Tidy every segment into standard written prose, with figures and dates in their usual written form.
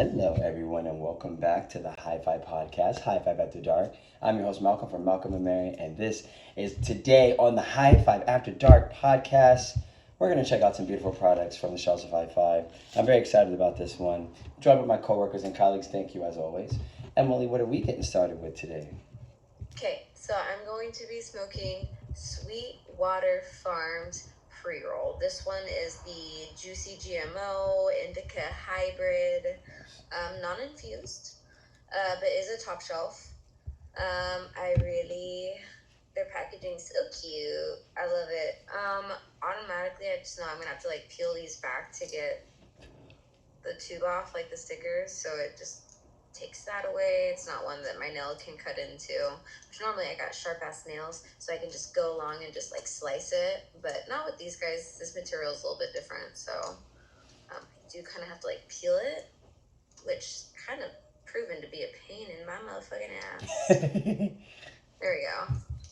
Hello, everyone, and welcome back to the HIGH-5 podcast, HIGH-5 After Dark. I'm your host, Malcolm from Malcolm&Mary, and this is today on the HIGH-5 After Dark podcast. We're going to check out some beautiful products from the shelves of HIGH-5. I'm very excited about this one. Joined with my coworkers and colleagues. Thank you, as always. Emily, what are we getting started with today? Okay, so I'm going to be smoking Watwr Farms pre-roll. This one is the Juicy GMO Indica Hybrid, non-infused, but is a top shelf. Their packaging's so cute. I love it. Automatically, I just know I'm gonna have to like peel these back to get the tube off, like the stickers, so it just takes that away. It's not one that my nail can cut into, which normally I got sharp ass nails, so I can just go along and just like slice it, but not with these guys. This material is a little bit different, so I do kind of have to like peel it, which kind of proven to be a pain in my motherfucking ass. There we go.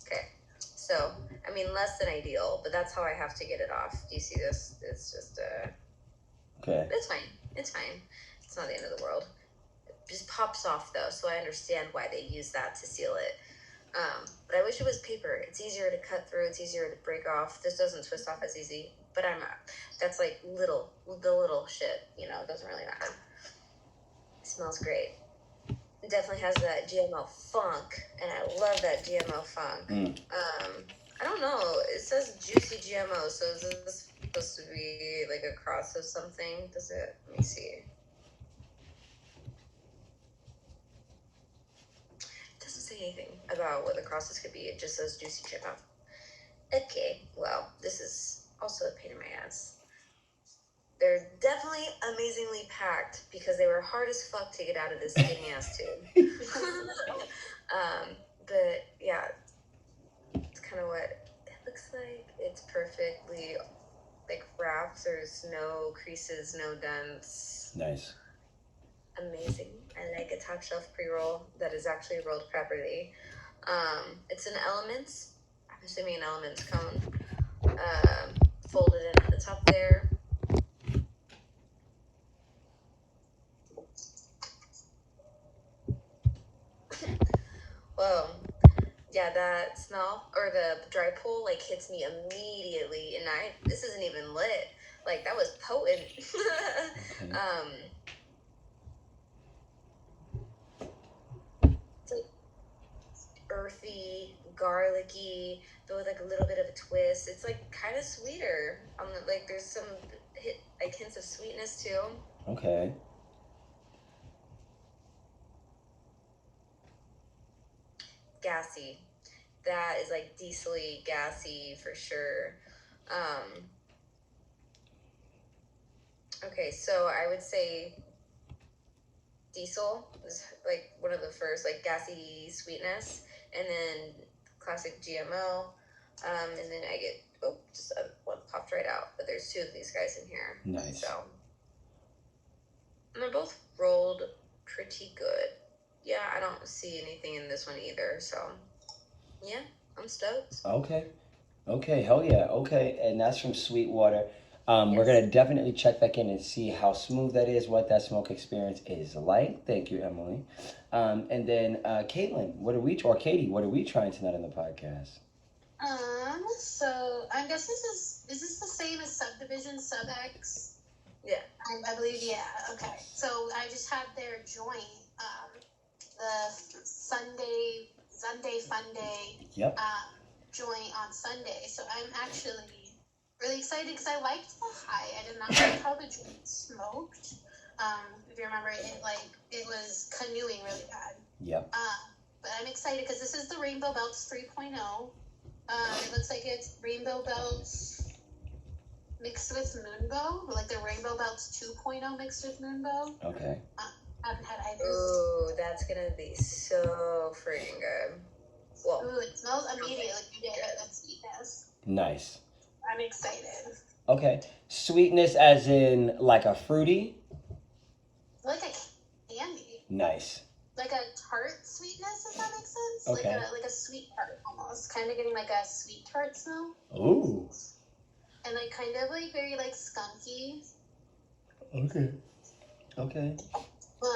Okay, so I mean less than ideal, but that's how I have to get it off. Do you see this? It's just Okay. it's fine. It's fine. It's not the end of the world. Just pops off though, so I understand why they use that to seal it. But I wish it was paper. It's easier to cut through. It's easier to break off. This doesn't twist off as easy, but that's like the little shit, it doesn't really matter. It smells great. It definitely has that GMO funk, and I love that GMO funk. I don't know. It says juicy GMO, so is this supposed to be like a cross of something? Does it? Let me see. Anything about what the crosses could be. It just says juicy GMO. Okay, well, this is also a pain in my ass. They're definitely amazingly packed because they were hard as fuck to get out of this skinny ass tube. But yeah, it's kind of what it looks like. It's perfectly like wrapped. There's no creases, no dents. Nice. Amazing. I like a top shelf pre-roll that is actually rolled properly. It's an Elements. I'm assuming an Elements cone. Folded in at the top there. Whoa. Yeah, that smell or the dry pull like hits me immediately, and this isn't even lit. Like that was potent. Okay. It's like earthy, garlicky, but with like a little bit of a twist. It's like kind of sweeter. Like there's some hints of sweetness too. Okay. Gassy. That is like diesel-y, gassy for sure. Okay, so I would say diesel is like one of the first, like gassy sweetness, and then classic GMO, and then I get just one popped right out. But there's two of these guys in here. Nice. So, and they're both rolled pretty good. Yeah, I don't see anything in this one either. So, yeah, I'm stoked. Okay, hell yeah. Okay, and that's from Sweetwater. Yes. We're gonna definitely check back in and see how smooth that is, what that smoke experience is like. Thank you, Emily. And then Caitlin, Katie, what are we trying tonight on the podcast? So I guess is this the same as Subdivision Sub X? Yeah. I believe, yeah. Okay. So I just had their joint, the Sunday Fun Day. Yep. Joint on Sunday. So I'm actually really excited because I liked the high. I did not like how the joint smoked. If you remember, it was canoeing really bad. Yep. But I'm excited because this is the Rainbow Beltz 3.0. It looks like it's Rainbow Beltz mixed with Moonbow, like the Rainbow Beltz 2.0 mixed with Moonbow. Okay. I haven't had either. Ooh, that's gonna be so freaking good. Well, ooh, it smells immediately like you get that sweetness. Nice. I'm excited. Okay. Sweetness as in like a fruity? Like a candy. Nice. Like a tart sweetness, if that makes sense. Okay. Like a sweet tart almost. Kind of getting like a sweet tart smell. Ooh. And like very like skunky. Okay. A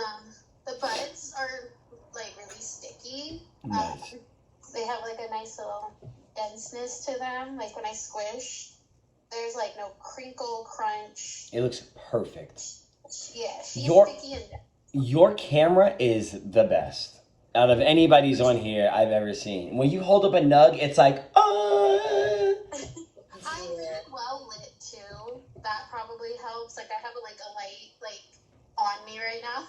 Nice. They have like a nice little denseness to them. Like when I squish, there's like no crinkle crunch. It looks perfect. Yeah, she's Your- sticky and Your camera is the best out of anybody's on here I've ever seen. When you hold up a nug, it's like, I'm really well lit too. That probably helps. Like I have a light like on me right now.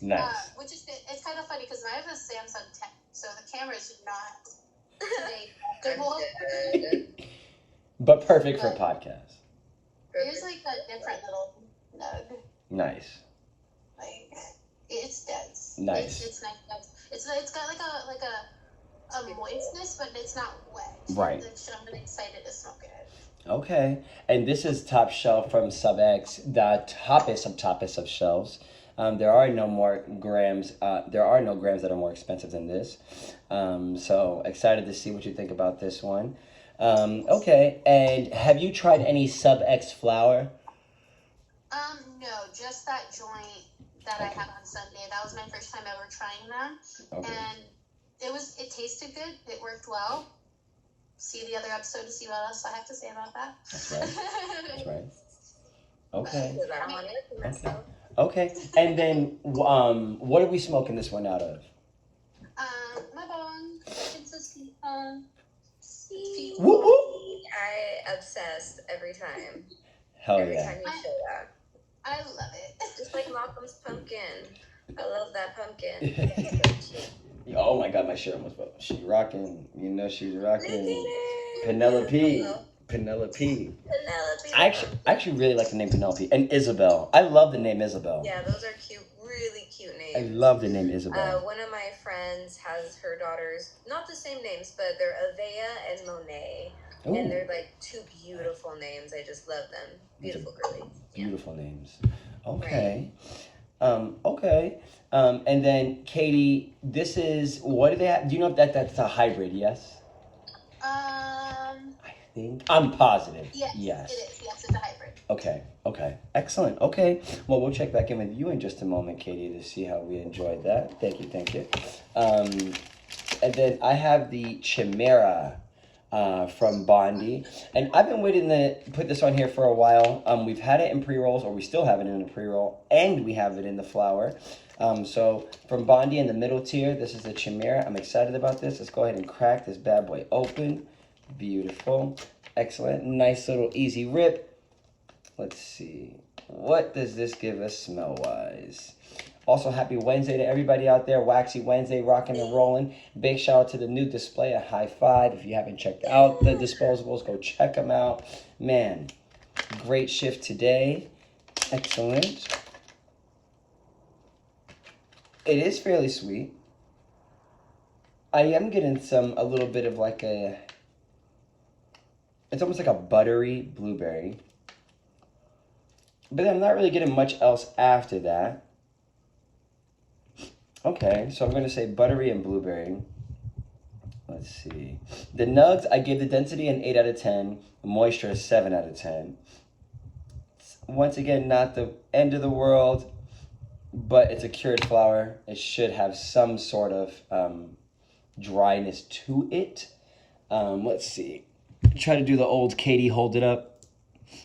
Nice. Which is it's kind of funny because I have a Samsung 10, so the camera is not today comfortable. But perfect for podcasts. There's like a different little nug. Nice. Like it's dense. Nice. It's nice. It's got like a moistness, but it's not wet. Right. So I'm really excited to smoke it. Okay. And this is Top Shelf from SubX, the toppest of shelves. There are no more grams. There are no grams that are more expensive than this. So excited to see what you think about this one. Okay. And have you tried any SubX flour? No, just that joint that I had on Sunday. That was my first time ever trying them. Okay. And it tasted good. It worked well. See the other episode to see what else I have to say about that. That's right. That's right. Okay. Okay. And then, what are we smoking this one out of? My bong. It's a sweet bong. Whoop whoop. I obsessed every time. Hell Every yeah. time you show that. I love it. Just like Malcolm's pumpkin. I love that pumpkin. It's so cute. Oh my god, my shirt almost fell. She rocking. You know she's Look rocking. at it. Penelope. Penelope. I actually really like the name Penelope. And Isabel. I love the name Isabel. Yeah, those are cute, really cute names. I love the name Isabel. One of my friends has her daughters, not the same names, but they're Avea and Monet. Ooh, And they're like two beautiful names. I just love them. Beautiful girlies. Yeah. beautiful names. Okay. Okay. And then Katie, this is, what do they have? Do you know if that's a hybrid? Yes. I think I'm positive. Yes. Yes. It is. Yes, it's a hybrid. Okay. Excellent. Okay. Well, we'll check back in with you in just a moment, Katie, to see how we enjoyed that. Thank you. And then I have the Chimera from Bondi. And I've been waiting to put this on here for a while. We've had it in pre-rolls, or we still have it in the pre-roll, and we have it in the flower. So from Bondi in the middle tier, this is the Chimera. I'm excited about this. Let's go ahead and crack this bad boy open. Beautiful. Excellent. Nice little easy rip. Let's see. What does this give us smell-wise? Also, happy Wednesday to everybody out there. Waxy Wednesday, rocking and rolling. Big shout out to the new display at HIGH-5. If you haven't checked out the disposables, go check them out. Man, great shift today. Excellent. It is fairly sweet. I am getting a little bit of like it's almost like a buttery blueberry. But I'm not really getting much else after that. Okay, so I'm going to say buttery and blueberry. Let's see. The nugs, I gave the density an 8 out of 10. The moisture a 7 out of 10. Once again, not the end of the world, but it's a cured flower. It should have some sort of dryness to it. Let's see. Try to do the old Katie hold it up.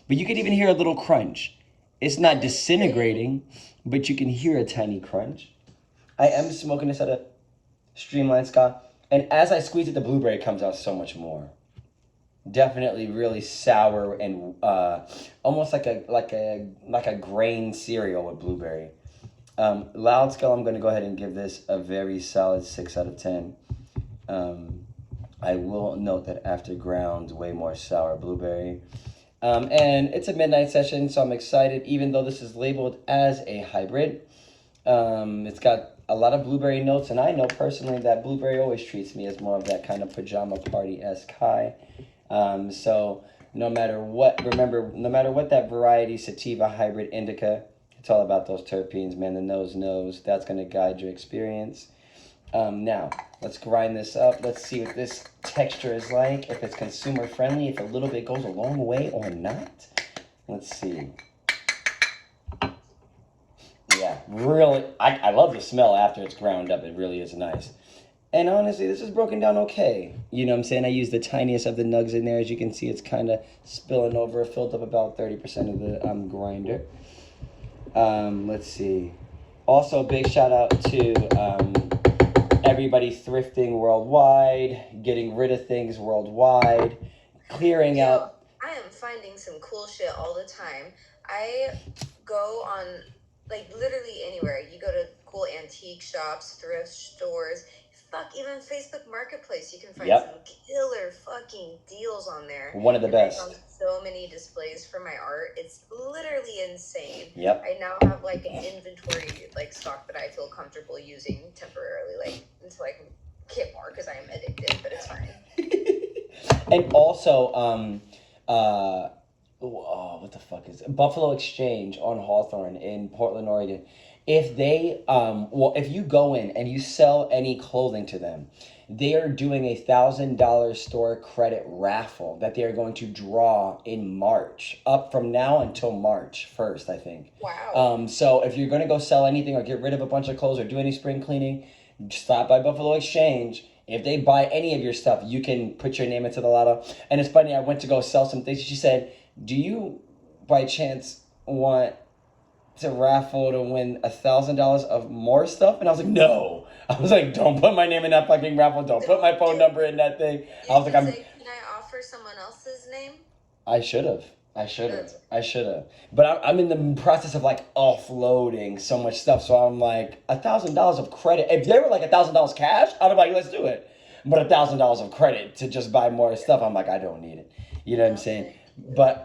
But you can even hear a little crunch. It's not disintegrating, but you can hear a tiny crunch. I am smoking this at a Streamline Scott, and as I squeeze it, the blueberry comes out so much more. Definitely really sour and almost like a grain cereal with blueberry. Loud scale, I'm going to go ahead and give this a very solid 6 out of 10. I will note that after ground, way more sour blueberry. And it's a midnight session, so I'm excited, even though this is labeled as a hybrid. It's got a lot of blueberry notes, and I know personally that blueberry always treats me as more of that kind of pajama party-esque high. So no matter what, remember, no matter what that variety, sativa, hybrid, indica, it's all about those terpenes, man. The nose knows. That's going to guide your experience. Now, let's grind this up. Let's see what this texture is like, if it's consumer friendly, if a little bit goes a long way or not. Let's see. Yeah, really, I love the smell after it's ground up. It really is nice. And honestly, this is broken down okay. You know what I'm saying? I used the tiniest of the nugs in there. As you can see, it's kind of spilling over. It filled up about 30% of the grinder. Let's see. Also, big shout out to everybody thrifting worldwide, getting rid of things worldwide, clearing out. I am finding some cool shit all the time. I go on, like, literally anywhere. You go to cool antique shops, thrift stores, fuck, even Facebook Marketplace. You can find some killer fucking deals on there. One of the best. I found so many displays for my art. It's literally insane. Yep. I now have, like, an inventory, like, stock that I feel comfortable using temporarily, like, until I can get more, because I am addicted, but it's fine. And also, what the fuck is it? Buffalo Exchange on Hawthorne in Portland, Oregon. If they, if you go in and you sell any clothing to them, they are doing a $1,000 store credit raffle that they are going to draw in March, up from now until March 1st, I think. Wow. So if you're going to go sell anything or get rid of a bunch of clothes or do any spring cleaning, stop by Buffalo Exchange. If they buy any of your stuff, you can put your name into the lotto. And it's funny, I went to go sell some things. She said, do you by chance want to raffle to win $1,000 of more stuff? And I was like, no. I was like, don't put my name in that fucking raffle. Don't put my phone number in that thing. I was like, can I offer someone else's name? I should have. But I'm in the process of like offloading so much stuff. So I'm like, $1,000 of credit. If they were like $1,000 cash, I'd be like, let's do it. But $1,000 of credit to just buy more stuff, I'm like, I don't need it. You know what I'm saying? But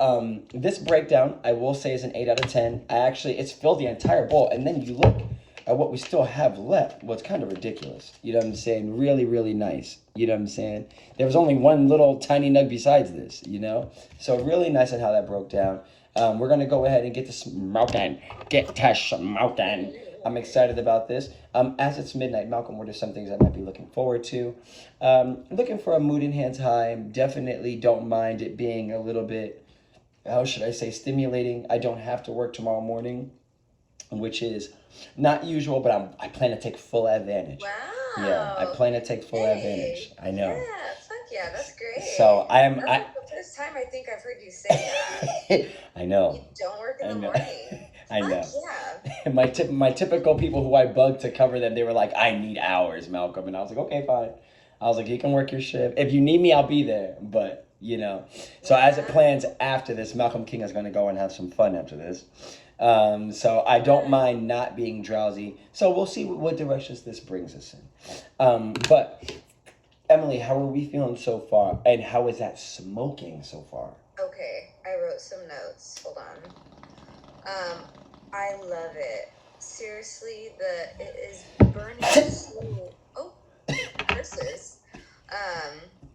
this breakdown, I will say, is an 8 out of 10. It's filled the entire bowl. And then you look at what we still have left. Well, it's kind of ridiculous. You know what I'm saying? Really, really nice. You know what I'm saying? There was only one little tiny nug besides this, you know? So really nice on how that broke down. We're going to go ahead and get to smoking. Get to smoking. I'm excited about this. As it's midnight, Malcolm, what are some things I might be looking forward to? Looking for a mood enhanced high. Definitely don't mind it being a little bit, how should I say, stimulating. I don't have to work tomorrow morning, which is not usual, but I plan to take full advantage. Wow. Yeah, I plan to take full advantage. I know. Yeah, fuck yeah, that's great. So That's the first time I think I've heard you say that. I know. You don't work in the morning. I know. Yeah. My typical people who I bug to cover them, they were like, I need hours, Malcolm. And I was like, okay, fine. I was like, you can work your shift. If you need me, I'll be there. But, you know. So as it plans after this, Malcolm King is going to go and have some fun after this. So I don't mind not being drowsy. So we'll see what directions this brings us in. But Emily, how are we feeling so far? And how is that smoking so far? Okay, I wrote some notes. Hold on. I love it. Seriously, it is burning so. Oh, curses.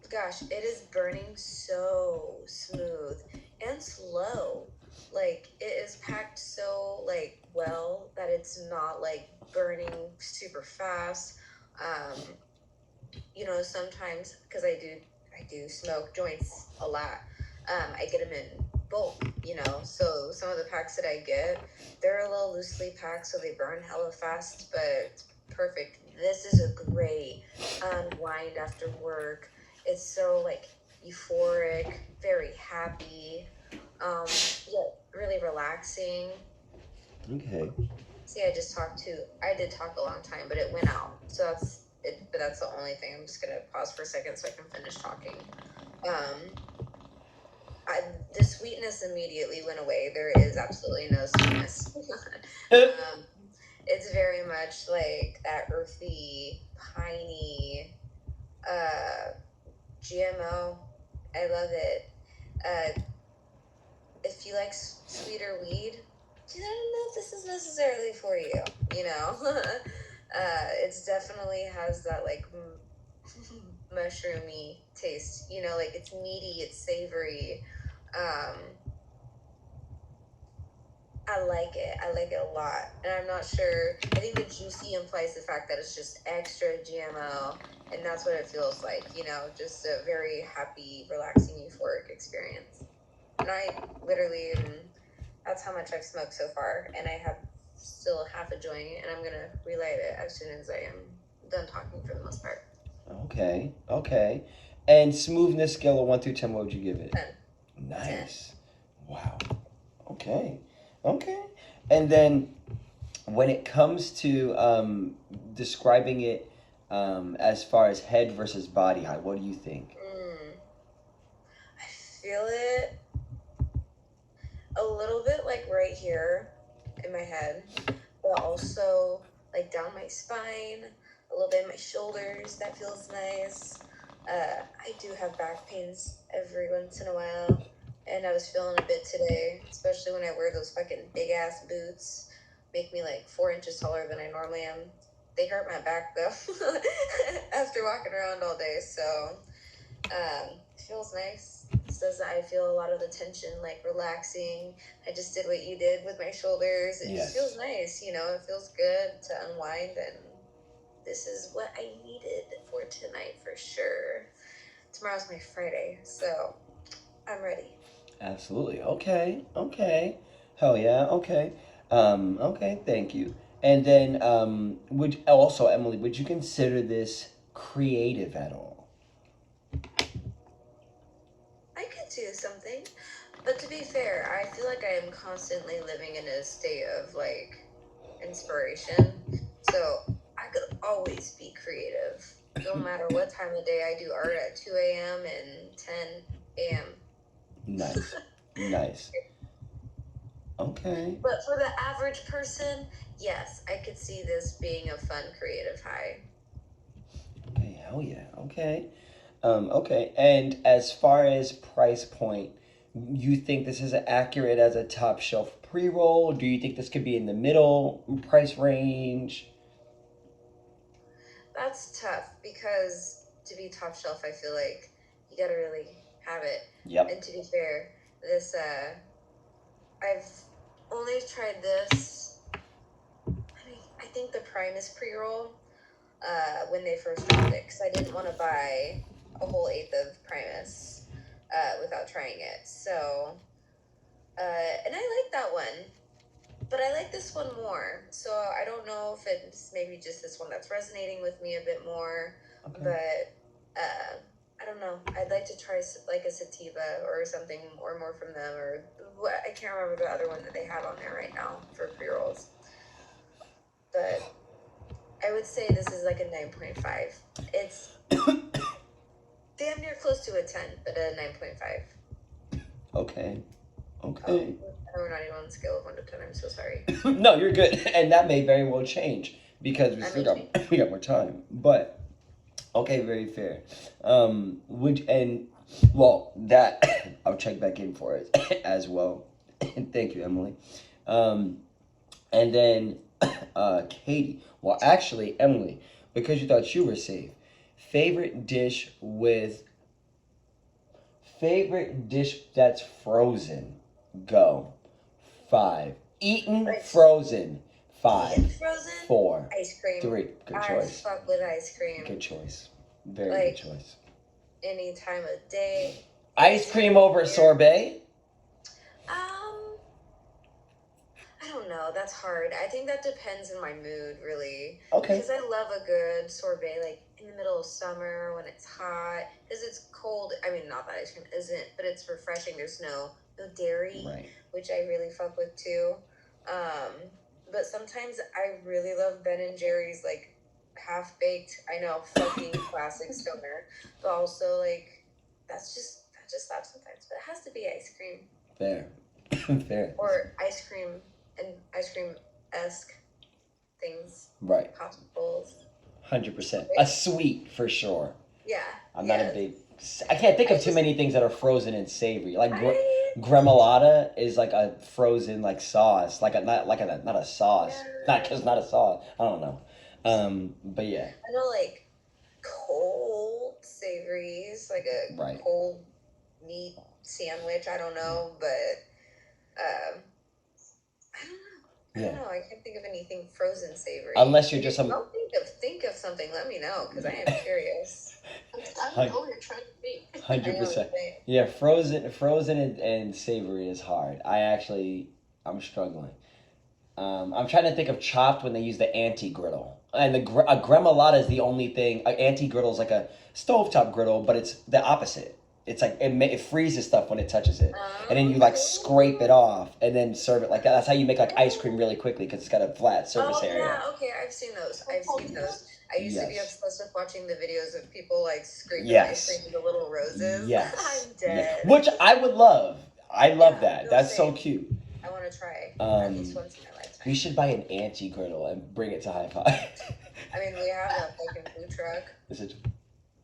Gosh, it is burning so smooth and slow. Like, it is packed so, like, well that it's not, like, burning super fast. You know, sometimes, because I do smoke joints a lot, I get them in bulk, you know, so some of the packs that I get, they're a little loosely packed, so they burn hella fast, but it's perfect. This is a great unwind after work. It's so, like, euphoric, very happy, yet really relaxing. Okay. See, I did talk a long time, but it went out, so that's it. But that's the only thing. I'm just gonna pause for a second so I can finish talking. The sweetness immediately went away. There is absolutely no sweetness. It's very much like that earthy, piney, GMO. I love it. If you like sweeter weed, I don't know if this is necessarily for you, you know? It's definitely has that, like, mushroomy taste, you know, like, it's meaty, it's savory. I like it a lot, and I'm not sure, I think the juicy implies the fact that it's just extra GMO, and that's what it feels like, you know, just a very happy, relaxing, euphoric experience. And I literally, that's how much I've smoked so far, and I have still half a joint, and I'm gonna relight it as soon as I am done talking for the most part. Okay. Okay. And smoothness scale of 1 through 10, what would you give it? 10. Nice. Wow. Okay. Okay. And then when it comes to describing it as far as head versus body height, what do you think? I feel it a little bit like right here in my head, but also like down my spine, a little bit in my shoulders. That feels nice. I do have back pains every once in a while, and I was feeling a bit today, especially when I wear those fucking big ass boots, make me like 4 inches taller than I normally am. They hurt my back though after walking around all day, so it feels nice. It says that I feel a lot of the tension like relaxing. I just did what you did with my shoulders. It just feels nice, you know, it feels good to unwind, and this is what I needed for tonight for sure. Tomorrow's my Friday, so I'm ready. Absolutely. Okay. Okay. Hell yeah. Okay. Okay. Thank you. And then, Emily, would you consider this creative at all? I could do something, but to be fair, I feel like I am constantly living in a state of like inspiration, so I could always be creative. No matter what time of day, I do art at 2 a.m. and 10 a.m. Nice. Nice. Okay. But for the average person, yes, I could see this being a fun creative high. Okay. Hell yeah. Okay. Okay. And as far as price point, you think this is accurate as a top shelf pre-roll? Do you think this could be in the middle price range? That's tough because to be top shelf, I feel like you gotta really have it. Yep. And to be fair, this I've only tried this. I think the Primus pre-roll when they first dropped it, because I didn't want to buy a whole eighth of Primus without trying it. So, and I like that one, but I like this one more. So I don't know if it's maybe just this one that's resonating with me a bit more, but I don't know. I'd like to try like a sativa or something or more from them, or I can't remember the other one that they have on there right now for pre-rolls. But I would say this is like a 9.5. It's damn near close to a 10, but a 9.5. Okay. Okay. Oh, we're not even on the scale of 1 to 10. I'm so sorry. No, you're good. And that may very well change because we got more time. But okay, very fair. That I'll check back in for it as well. Thank you, Emily. And then Katie. Well, actually, Emily, because you thought you were safe. Favorite dish that's frozen. Go. 5. Eaten frozen. 5. Eaten frozen? 4. Ice cream. 3. Good choice. I fuck with ice cream. Good choice. Very good choice. Any time of day. Ice cream over sorbet? I don't know. That's hard. I think that depends on my mood, really. Okay. Because I love a good sorbet, like in the middle of summer when it's hot. Because it's cold. I mean, not that ice cream isn't, but it's refreshing. There's no dairy, Right. which I really fuck with too. But sometimes I really love Ben and Jerry's, like half baked. I know, fucking classic stoner, but also like that's just that sometimes. But it has to be ice cream. Fair. Fair. Or ice cream and ice cream-esque things. Right. Popsicles. 100%. A sweet for sure. Yeah. I'm not a big. I can't think of too many things that are frozen and savory. Like gremolata is like a frozen like sauce, not a sauce. Yeah. Not a sauce. I don't know. But yeah. I know like cold savories, like a cold meat sandwich. I don't know, but I don't know. I can't think of anything frozen savory. Unless you're just Don't think of something. Let me know because I am curious. I know what you're trying to be. 100%. Yeah, frozen and savory is hard. I'm struggling. I'm trying to think of chopped when they use the anti-griddle. And a gremolata is the only thing. An anti-griddle is like a stovetop griddle, but it's the opposite. It's like it freezes stuff when it touches it, and then you like scrape it off and then serve it like that. That's how you make like ice cream really quickly because it's got a flat surface area. Yeah, okay, I've seen those. I used to be obsessed with watching the videos of people like scraping ice cream with the little roses. Yes. I'm dead. Which I would love. I love that. That's so cute. I want to try at least once in my lifetime. We should buy an anti-griddle and bring it to Hi-Fi. I mean, we have that fucking food truck.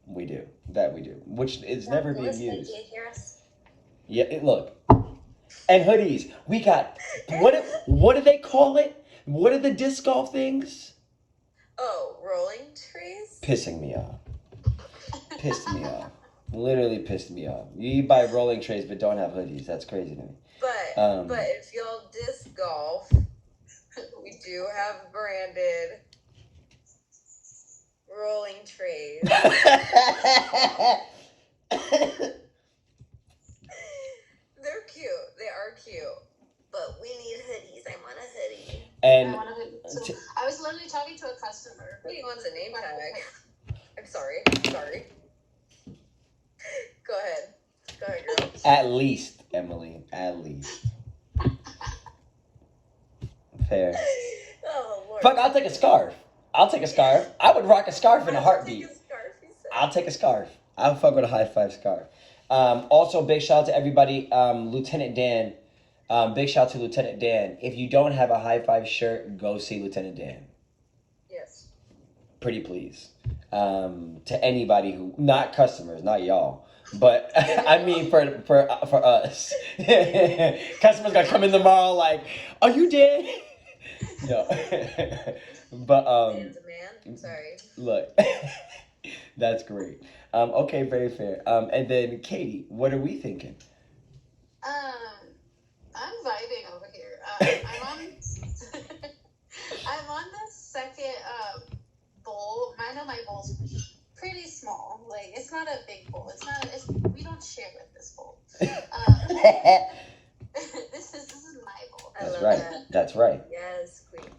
We do. That we do. Which is never being used. Yes. Yeah, look. And hoodies. We got, what do they call it? What are the disc golf things? Oh, rolling trees? Pissing me off. Pissed me off. Literally pissed me off. You buy rolling trays but don't have hoodies. That's crazy to me. But if y'all disc golf, we do have branded rolling trays. They're cute. They are cute. But we need hoodies. I want a hoodie. And so I was literally talking to a customer. He wants a name tag. I'm sorry. Go ahead, girl. At least, Emily. At least. Fair. Oh, Lord. Fuck, I'll take a scarf. I would rock a scarf in a heartbeat. I'll take a scarf. I'll fuck with a Hi-5 scarf. Also, big shout out to everybody. Lieutenant Dan. Big shout out to Lieutenant Dan. If you don't have a Hi-5 shirt, go see Lieutenant Dan. Yes. Pretty please. To anybody who, not customers, not y'all, but I mean for us. Customers gonna come in tomorrow like, are you dead? No. But Dan's a man. I'm sorry. Look, that's great. Okay, very fair. And then Katie, what are we thinking? I'm vibing over here. I'm on the second bowl. I know my bowl's pretty small. Like, it's not a big bowl. We don't share with this bowl. This is my bowl. That's right. That's right. Yes, queen.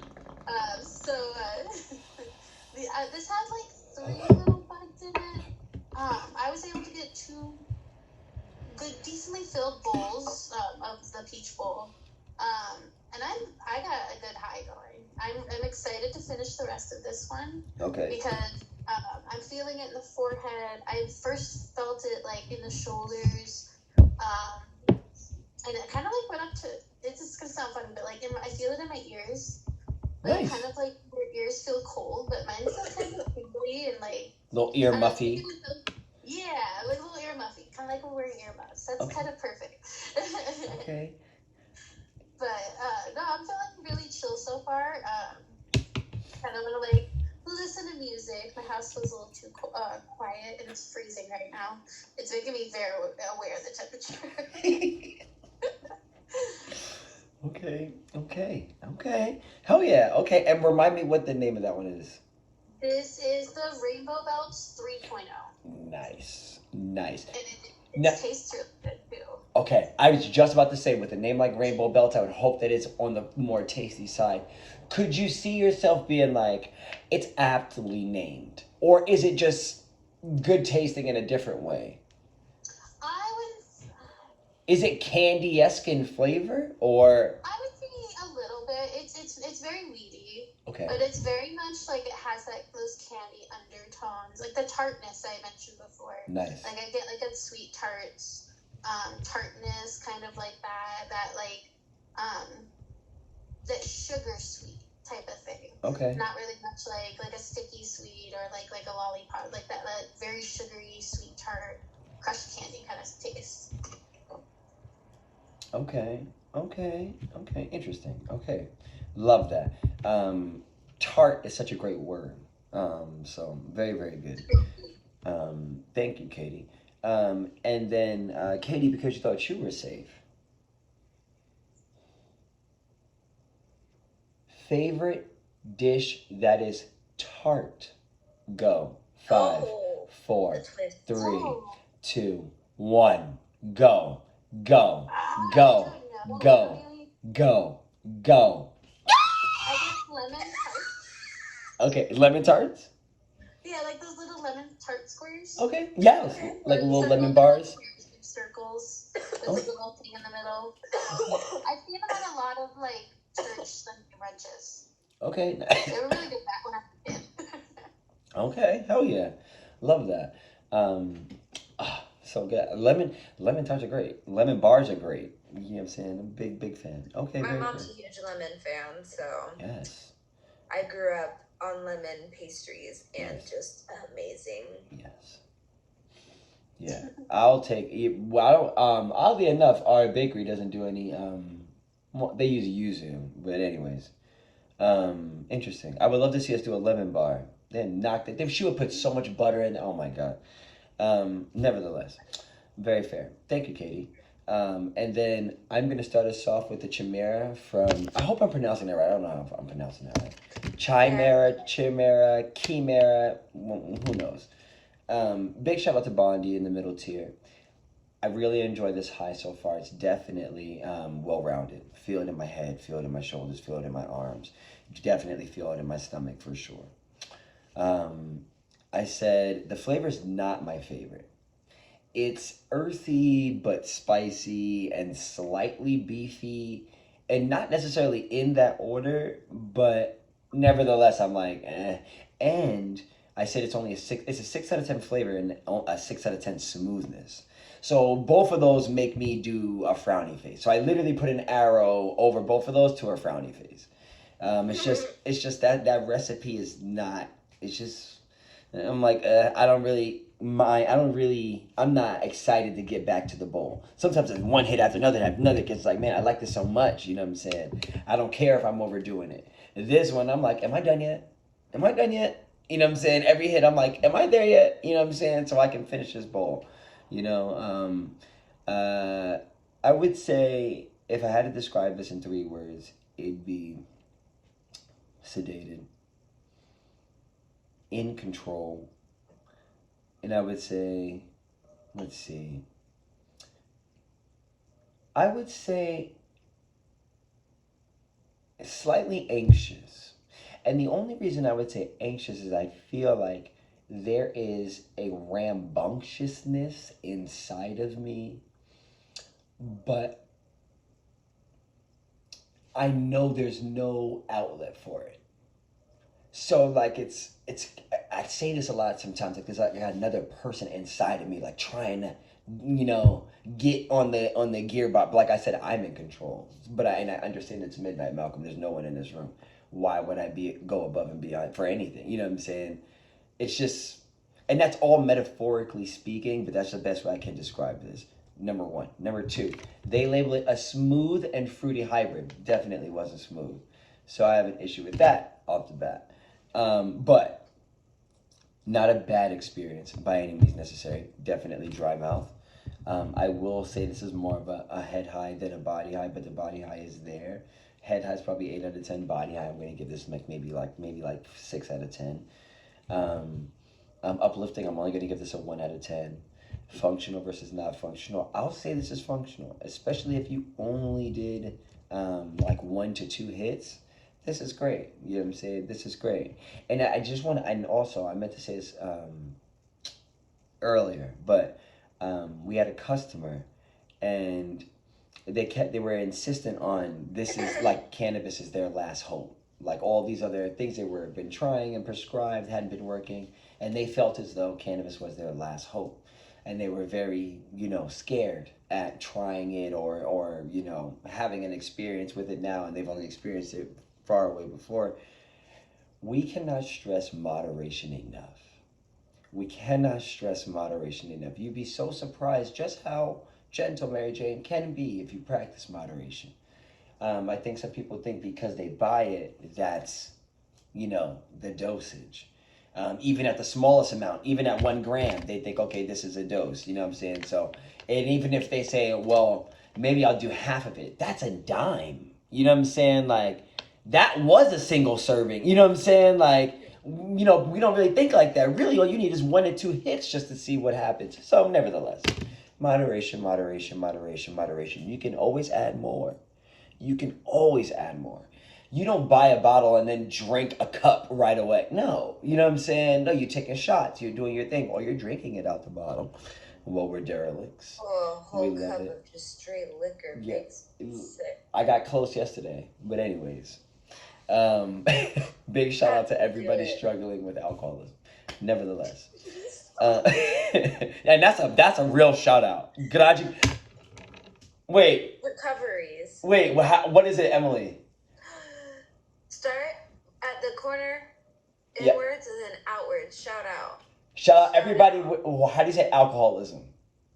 This has like 3 little bugs in it. I was able to get 2 good, decently filled bowls of the peach bowl. And I got a good high going. I'm excited to finish the rest of this one. Okay. Because I'm feeling it in the forehead. I first felt it like in the shoulders. And it kind of like went up to, it's just gonna sound funny, but like I feel it in my ears. Like, Nice. kind of like your ears feel cold, but mine feels kind of tingly and like Little ear muffy. Yeah, like a little ear muffy, kind of like we're wearing earmuffs. That's kind of perfect. Okay. But no, I'm feeling really chill so far. Kind of want to like listen to music. My house was a little too quiet, and it's freezing right now. It's making me very aware of the temperature. Okay. Hell yeah. Okay, and remind me what the name of that one is. This is the Rainbow Beltz 3.0. Nice. And it tastes really good too. Okay, I was just about to say, with a name like Rainbow Beltz, I would hope that it's on the more tasty side. Could you see yourself being like, it's aptly named? Or is it just good tasting in a different way? Is it candy-esque in flavor, or? I would say a little bit. It's very weedy. Okay. But it's very much like it has like those candy undertones, like the tartness I mentioned before. Nice. Like I get like a sweet tartness, kind of like that like that sugar sweet type of thing. Okay. Not really much like a sticky sweet or like a lollipop, like that very sugary sweet tart crushed candy kind of taste. Okay. Interesting. Okay. Love that. Tart is such a great word. So very, very good. Thank you, Katie. And then, Katie, because you thought you were safe. Favorite dish that is tart? Go. 5, 4, 3, 2, 1. Go. Okay, lemon tarts. Yeah, like those little lemon tart squares. Okay, yes, Okay. like little Circle, lemon they're like bars. squares, big circles with Oh, like a little thing in the middle. I see them at a lot of like church Sunday brunches. okay, They were really good back when I was a kid. okay, hell yeah, love that. So good. Lemon tarts are great. Lemon bars are great. You know what I'm saying? I'm a big fan. Okay, My very mom's cool. a huge lemon fan, so Yes, I grew up on lemon pastries and yes, just amazing. yes. Yeah, I'll take it. Well, I don't, oddly enough, our bakery doesn't do any. Well, they use yuzu, but anyways, interesting. I would love to see us do a lemon bar. Then knock it. She would put so much butter in. Oh my god. Nevertheless, very fair. Thank you, Katie. And then I'm gonna start us off with the Chimera from. I hope I'm pronouncing that right. I don't know if I'm pronouncing that right. Chimera. Who knows? Big shout out to Bondi in the middle tier. I really enjoy this high so far. It's definitely well rounded. Feel it in my head, feel it in my shoulders, feel it in my arms. Definitely feel it in my stomach for sure. I said the flavor is not my favorite. It's earthy but spicy and slightly beefy, and not necessarily in that order, but nevertheless, I'm like, eh. And I said it's only a six. It's a 6 out of 10 flavor and a 6 out of 10 smoothness. So both of those make me do a frowny face. So I literally put an arrow over both of those to a frowny face. It's just that recipe is not. It's just I'm like, I don't really mind. I'm not excited to get back to the bowl. Sometimes it's one hit after another gets like, man, I like this so much. You know what I'm saying? I don't care if I'm overdoing it. This one, I'm like, am I done yet? Am I done yet? You know what I'm saying? Every hit, I'm like, am I there yet? You know what I'm saying? So I can finish this bowl. You know, I would say if I had to describe this in 3 words, it'd be sedated, in control, and I would say, let's see, I would say slightly anxious. And the only reason I would say anxious is I feel like there is a rambunctiousness inside of me, but I know there's no outlet for it. So like it's I say this a lot sometimes, like there's like another person inside of me like trying to get on the gearbox. But like I said, I'm in control. But I understand it's midnight, Malcolm. There's no one in this room. Why would I be go above and beyond for anything? You know what I'm saying? It's just, and that's all metaphorically speaking, but that's the best way I can describe this. Number one. Number two, they label it a smooth and fruity hybrid. Definitely wasn't smooth. So I have an issue with that off the bat. But not a bad experience by any means necessary. Definitely dry mouth. I will say this is more of a head high than a body high, but the body high is there. Head high is probably 8 out of 10. Body high, I'm going to give this like maybe like 6 out of 10. Uplifting, I'm only going to give this a 1 out of 10. Functional versus not functional, I'll say this is functional, especially if you only did like 1 to 2 hits. This is great. You know what I'm saying? This is great. And I just want to, and also I meant to say this earlier, but we had a customer and they were insistent on this is like cannabis is their last hope. Like all these other things they were been trying and prescribed hadn't been working, and they felt as though cannabis was their last hope. And they were very, scared at trying it or having an experience with it now, and they've only experienced it far away before. We cannot stress moderation enough. We cannot stress moderation enough. You'd be so surprised just how gentle Mary Jane can be if you practice moderation. I think some people think because they buy it, that's, the dosage. Even at the smallest amount, even at 1 gram, they think, okay, this is a dose. You know what I'm saying? So, and even if they say, well, maybe I'll do half of it, that's a dime. You know what I'm saying? Like, that was a single serving. You know what I'm saying? Like, we don't really think like that. Really, all you need is 1 to 2 hits just to see what happens. So, nevertheless, moderation, moderation, moderation, moderation. You can always add more. You can always add more. you don't buy a bottle and then drink a cup right away. No, you know what I'm saying? No, you're taking shots. You're doing your thing, or you're drinking it out the bottle. Well, we're derelicts. Oh, a whole We love cup it. of just straight liquor Yeah. makes me sick. I got close yesterday, but anyways, big shout out to everybody struggling with alcoholism. Nevertheless, and that's a real shout out. Grazie. Wait, Recoveries. wait. What is it, Emily? Start at the corner, Yeah. inwards, and then outwards. Shout out. Shout out everybody. How do you say alcoholism?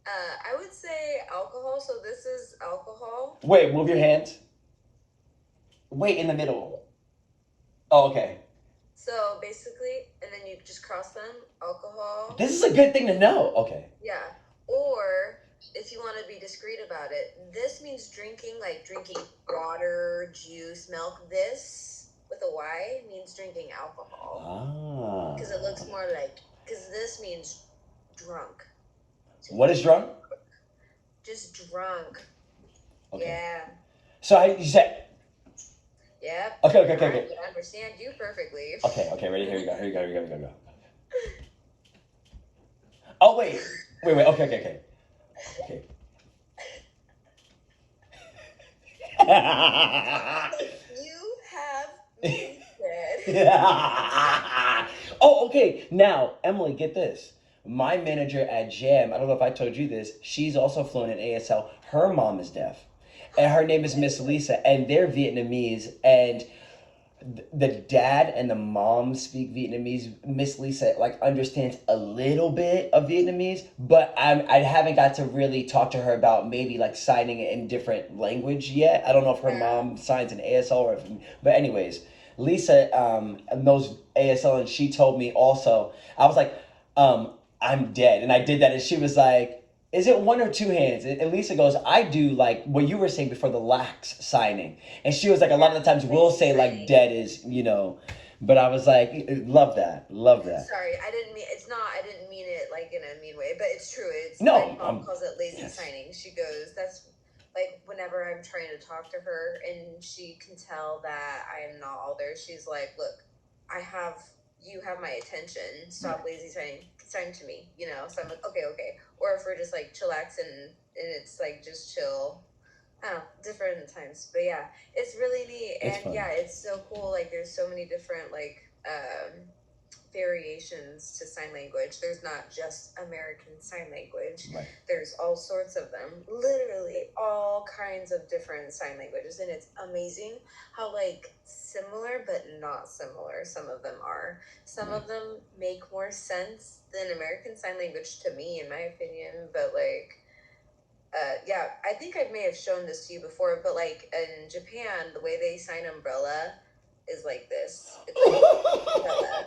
I would say alcohol. So this is alcohol. Wait, move your hands. Wait, in the middle. Oh, okay. So basically, and then you just cross them. Alcohol. This is a good thing to know. Okay. Yeah. Or if you want to be discreet about it, this means drinking, like drinking water, juice, milk. This with a Y means drinking alcohol. Ah. Because it looks more like. Because this means drunk. What is drunk? Just drunk. Okay. Yeah. So you said. Yep. Okay. I understand you perfectly. Okay, ready? Here we go. Oh, wait. Okay. You have me said. Oh, okay. Now, Emily, get this. My manager at Jam, I don't know if I told you this, she's also fluent in ASL. Her mom is deaf. And her name is Miss Lisa, and they're Vietnamese, and the dad and the mom speak Vietnamese. Miss Lisa understands a little bit of Vietnamese, but I haven't got to really talk to her about maybe signing it in different language yet. I don't know if her mom signs in ASL or but anyways, Lisa knows ASL, and she told me also. I was like, I'm dead, and I did that, and she was like, is it one or two hands? And Lisa goes, I do what you were saying before, the lax signing. And she was like, a lot of the times we'll say dead is, but I was like, love that. Sorry, I didn't mean it in a mean way, but it's true. It's no, my mom calls it lazy signing. She goes, that's whenever I'm trying to talk to her and she can tell that I am not all there, she's like, look, you have my attention. Stop lazy sign to me, So I'm like, okay. Or if we're just chillaxing and it's just chill. I don't know, different times. But yeah, it's really neat. It's and fun. Yeah, it's so cool. There's so many different variations to sign language. There's not just American Sign Language. Right. There's all sorts of them. Literally all kinds of different sign languages, and it's amazing how similar but not similar some of them are. Some of them make more sense than American Sign Language to me, in my opinion. But I think I may have shown this to you before, but in Japan, the way they sign umbrella is like this. It's umbrella.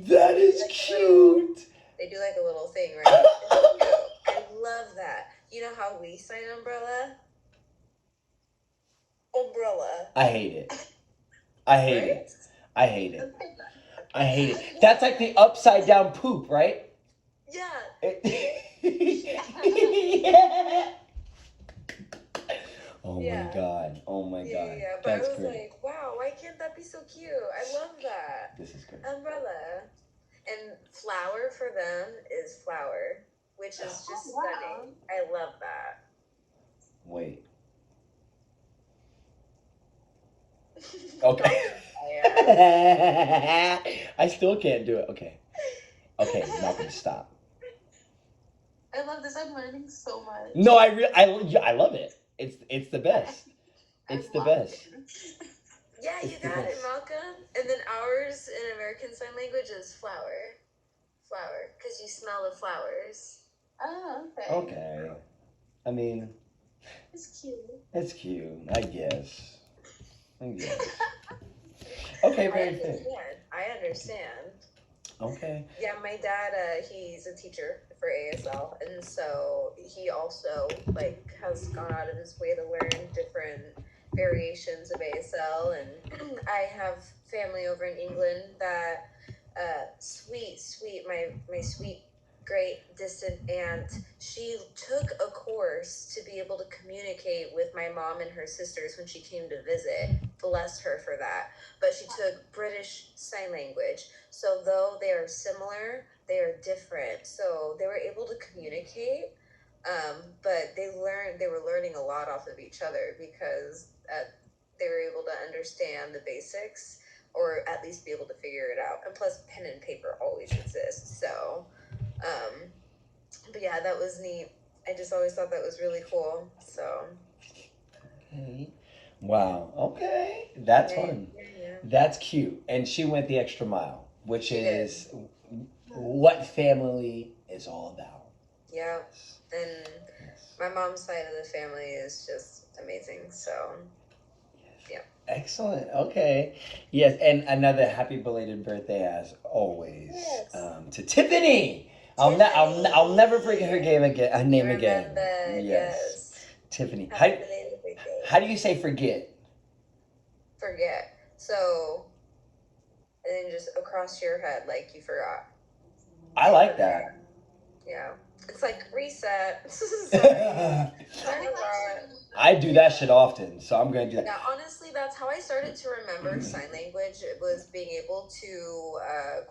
That is cute. They do a little thing, right? I love that. You know how we sign umbrella? Umbrella. I hate it. I hate it. That's like the upside down poop, right? Yeah. Yeah. Oh my god. Yeah. But That's I was great. wow, why can't that be so cute? I love that. This is great. Umbrella. And flower for them is flower, which is just stunning. I love that. Wait. Okay. I still can't do it. Okay, Malcolm, stop. I love this. I'm learning so much. No, I love it. It's the best. It's the best. Yeah, you got it, Malcolm. And then ours in American Sign Language is flower. Flower, because you smell the flowers. Oh, okay. Okay. I mean, It's cute. it's cute, I guess. Okay, very fair. I understand. Okay. Yeah, my dad, he's a teacher for ASL, and so he also has gone out of his way to learn different variations of ASL, and I have family over in England that sweet my sweet great distant aunt, she took a course to be able to communicate with my mom and her sisters when she came to visit. Bless her for that. But she took British Sign Language. So though they are similar, they are different. So they were able to communicate, but they were learning a lot off of each other because they were able to understand the basics or at least be able to figure it out. And plus, pen and paper always exists. So, but yeah, that was neat. I just always thought that was really cool. So, Okay. Wow. Okay. That's yeah, fun. yeah. That's cute. And she went the extra mile, which She is what family is all about. Yeah. And Yes. my mom's side of the family is just amazing. So, yeah. Excellent. Okay. Yes, and another happy belated birthday as always. Yes. To Tiffany. I'll never forget her name again. You Name again. remember, yes. Tiffany. Happy belated birthday. How do you say forget? Forget. So, and then just across your head like you forgot. I like that. Yeah. It's like reset. I do that shit often, so I'm gonna do that. Yeah, honestly, that's how I started to remember sign language. It was being able to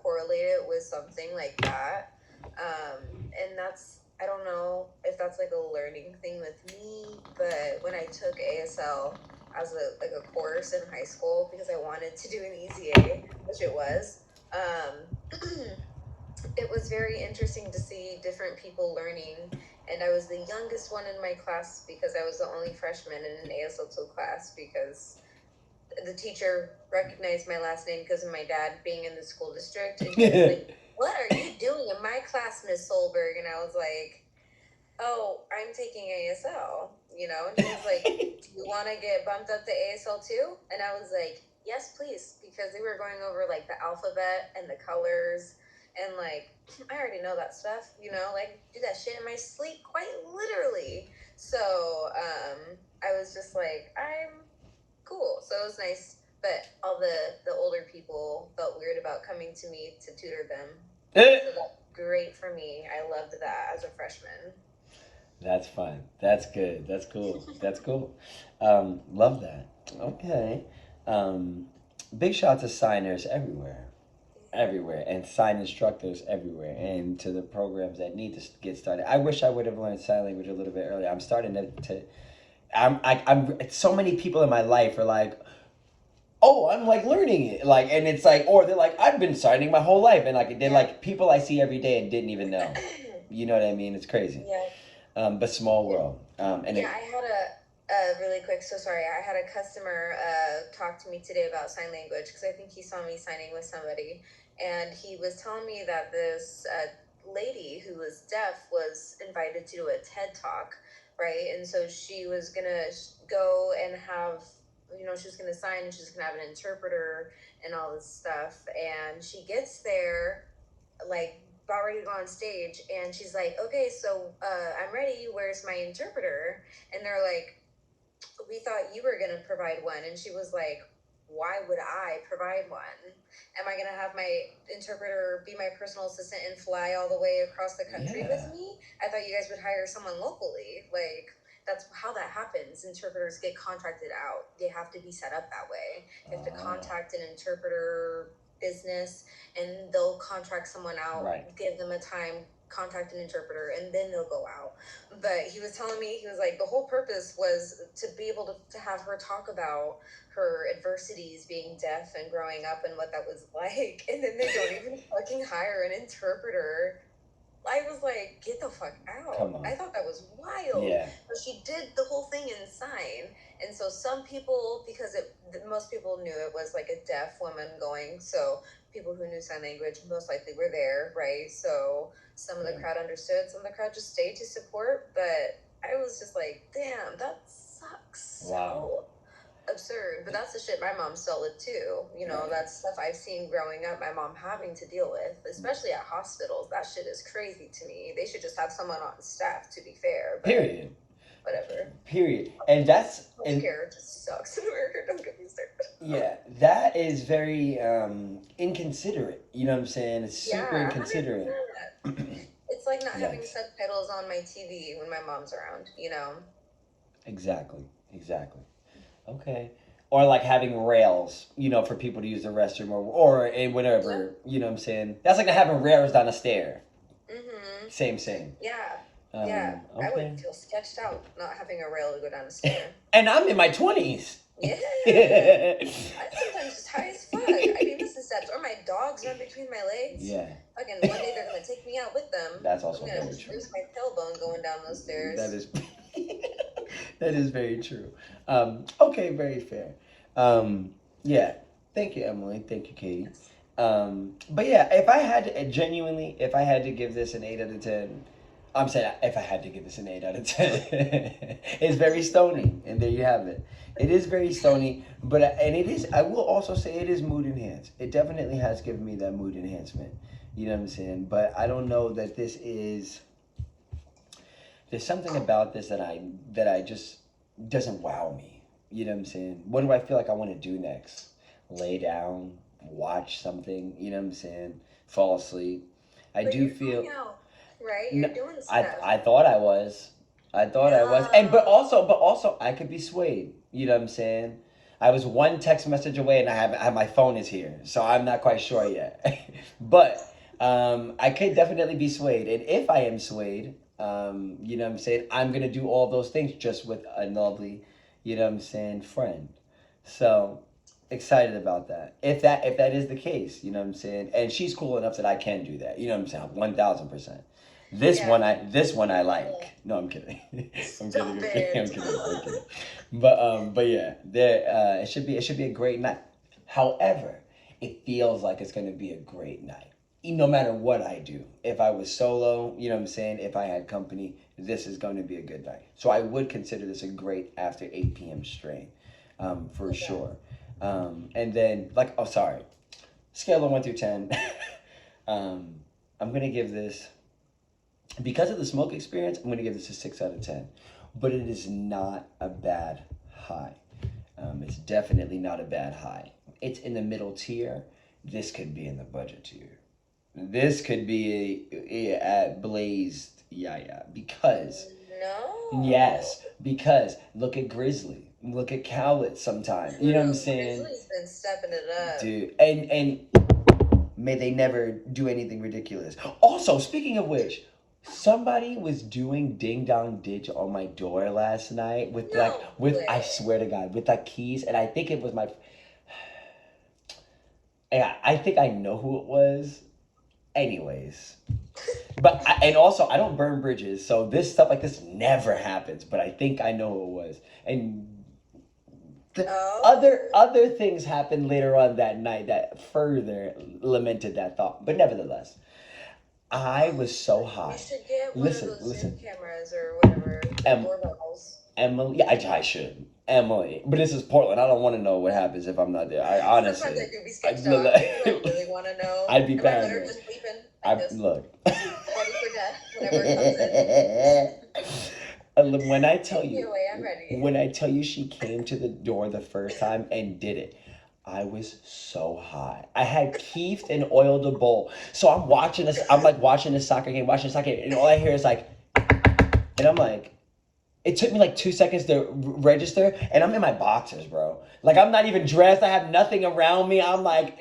correlate it with something like that. And that's, I don't know if that's like a learning thing with me, but when I took ASL as a course in high school because I wanted to do an EZA, which it was, it was very interesting to see different people learning. And I was the youngest one in my class because I was the only freshman in an ASL2 class because the teacher recognized my last name because of my dad being in the school district. And he was like, "What are you doing in my class, Miss Solberg?" And I was like, "Oh, I'm taking ASL, you know?" And he was like, "Do you want to get bumped up to ASL too?" And I was like, "Yes, please," because they were going over like the alphabet and the colors. And like, I already know that stuff, you know, like do that shit in my sleep quite literally. So I was just like, I'm cool. So it was nice. But all the older people felt weird about coming to me to tutor them. So that's great for me. I loved that as a freshman. That's fun. That's good. That's cool. That's cool. Love that. Okay. Big shout out to signers everywhere, and sign instructors everywhere, and to the programs that need to get started. I wish I would have learned sign language a little bit earlier. I'm starting to I'm so many people in my life are like, oh, I'm like learning it, like, and it's like, or they're like, I've been signing my whole life, and like they're like people I see every day and didn't even know. You know what I mean? It's crazy. Yeah. But small world. And yeah, I had a really quick. So sorry, I had a customer talk to me today about sign language because I think he saw me signing with somebody, and he was telling me that this lady who was deaf was invited to do a TED talk, right? And so she was gonna go and have, you know, she was gonna sign and she's gonna have an interpreter and all this stuff. And she gets there, like about ready to go on stage, and she's like, "Okay, so I'm ready. Where's my interpreter?" And they're like, "We thought you were gonna provide one." And she was like, "Why would I provide one? Am I gonna have my interpreter be my personal assistant and fly all the way across the country with me? I thought you guys would hire someone locally." Like, that's how that happens. Interpreters get contracted out. They have to be set up that way. You have to contact an interpreter business, and they'll contract someone out, give them a time, contact an interpreter, and then they'll go out. But he was telling me, he was like, the whole purpose was to be able to have her talk about her adversities being deaf and growing up and what that was like. And then they don't even fucking hire an interpreter. I was like, get the fuck out. Come on. I thought that was wild. Yeah. But she did the whole thing in sign. And so some people, because most people knew it was like a deaf woman going, so people who knew sign language most likely were there, right? So some of the crowd understood, some of the crowd just stayed to support. But I was just like, damn, that sucks. Wow. So absurd. But that's the shit my mom's dealt with too. You know, that's stuff I've seen growing up, my mom having to deal with, especially at hospitals. That shit is crazy to me. They should just have someone on staff, to be fair. But period. Whatever. Period. And that's healthcare just sucks in America. Don't get me started. Yeah, that is very inconsiderate. You know what I'm saying? It's super inconsiderate. It's It's like not having Yes. subtitles on my TV when my mom's around, you know? Exactly. Okay. Or like having rails, for people to use the restroom or in whatever, you know what I'm saying? That's like having rails down a stair. Mm-hmm. Same. Yeah. Okay. I would feel sketched out not having a rail to go down the stair. And I'm in my 20s. Yeah. I'm sometimes just high as fuck. I be missing steps. Or my dogs run between my legs. Yeah. Fucking one day they're gonna take me out with them. That's also I'm gonna very true. lose my tailbone going down those stairs. That is very true. Okay, very fair. Yeah. Thank you, Emily. Thank you, Katie. But yeah, if I had to give this an 8 out of 10, I'm saying if I had to give this an 8 out of 10, it's very stony, and there you have it. It is very stony, and it is. I will also say it is mood enhanced. It definitely has given me that mood enhancement. You know what I'm saying? But I don't know that this is. There's something about this that I just doesn't wow me. You know what I'm saying? What do I feel like I want to do next? Lay down, watch something. You know what I'm saying? Fall asleep. I do feel. Right, you're doing stuff. I thought I was. I was. And but also I could be swayed. You know what I'm saying? I was one text message away, and my phone is here, so I'm not quite sure yet. But I could definitely be swayed, and if I am swayed, you know what I'm saying, I'm gonna do all those things just with a lovely, you know what I'm saying, friend. So excited about that. If that is the case, you know what I'm saying, and she's cool enough that I can do that. You know what I'm saying, 1,000%. This one I like. No, I'm kidding. I'm kidding. But yeah, it should be a great night. However, it feels like it's gonna be a great night. No matter what I do. If I was solo, you know what I'm saying, if I had company, this is going to be a good night. So I would consider this a great after 8 p.m. strain, for sure. And then, scale of 1 through 10. I'm going to give this, because of the smoke experience, I'm going to give this a 6 out of 10. But it is not a bad high. It's definitely not a bad high. It's in the middle tier. This could be in the budget tier. This could be at blazed, because look at Grizzly, look at Cowlitz sometime. You know what I'm saying? Grizzly's been stepping it up, dude. And may they never do anything ridiculous. Also, speaking of which, somebody was doing ding dong ditch on my door last night with I swear to God, with like keys, and I think it was my. Yeah, I think I know who it was. Anyways, and also I don't burn bridges, so this stuff like this never happens. But I think I know who it was, and other things happened later on that night that further lamented that thought. But nevertheless, I was so high. You should get one of those Zoom cameras or whatever. Emily, I should. Emily, but this is Portland. I don't want to know what happens if I'm not there. I honestly, sometimes I could be sketched out. I really want to know. I'd be bad. Am I just sleeping? Look. Ready for death whenever it comes in. When I tell you, anyway, I'm ready. When I tell you she came to the door the first time and did it, I was so high. I had keefed and oiled a bowl. So I'm watching this. I'm like watching a soccer game, and all I hear is like, and I'm like. It took me like 2 seconds to register, and I'm in my boxers, bro. Like, I'm not even dressed. I have nothing around me. I'm like,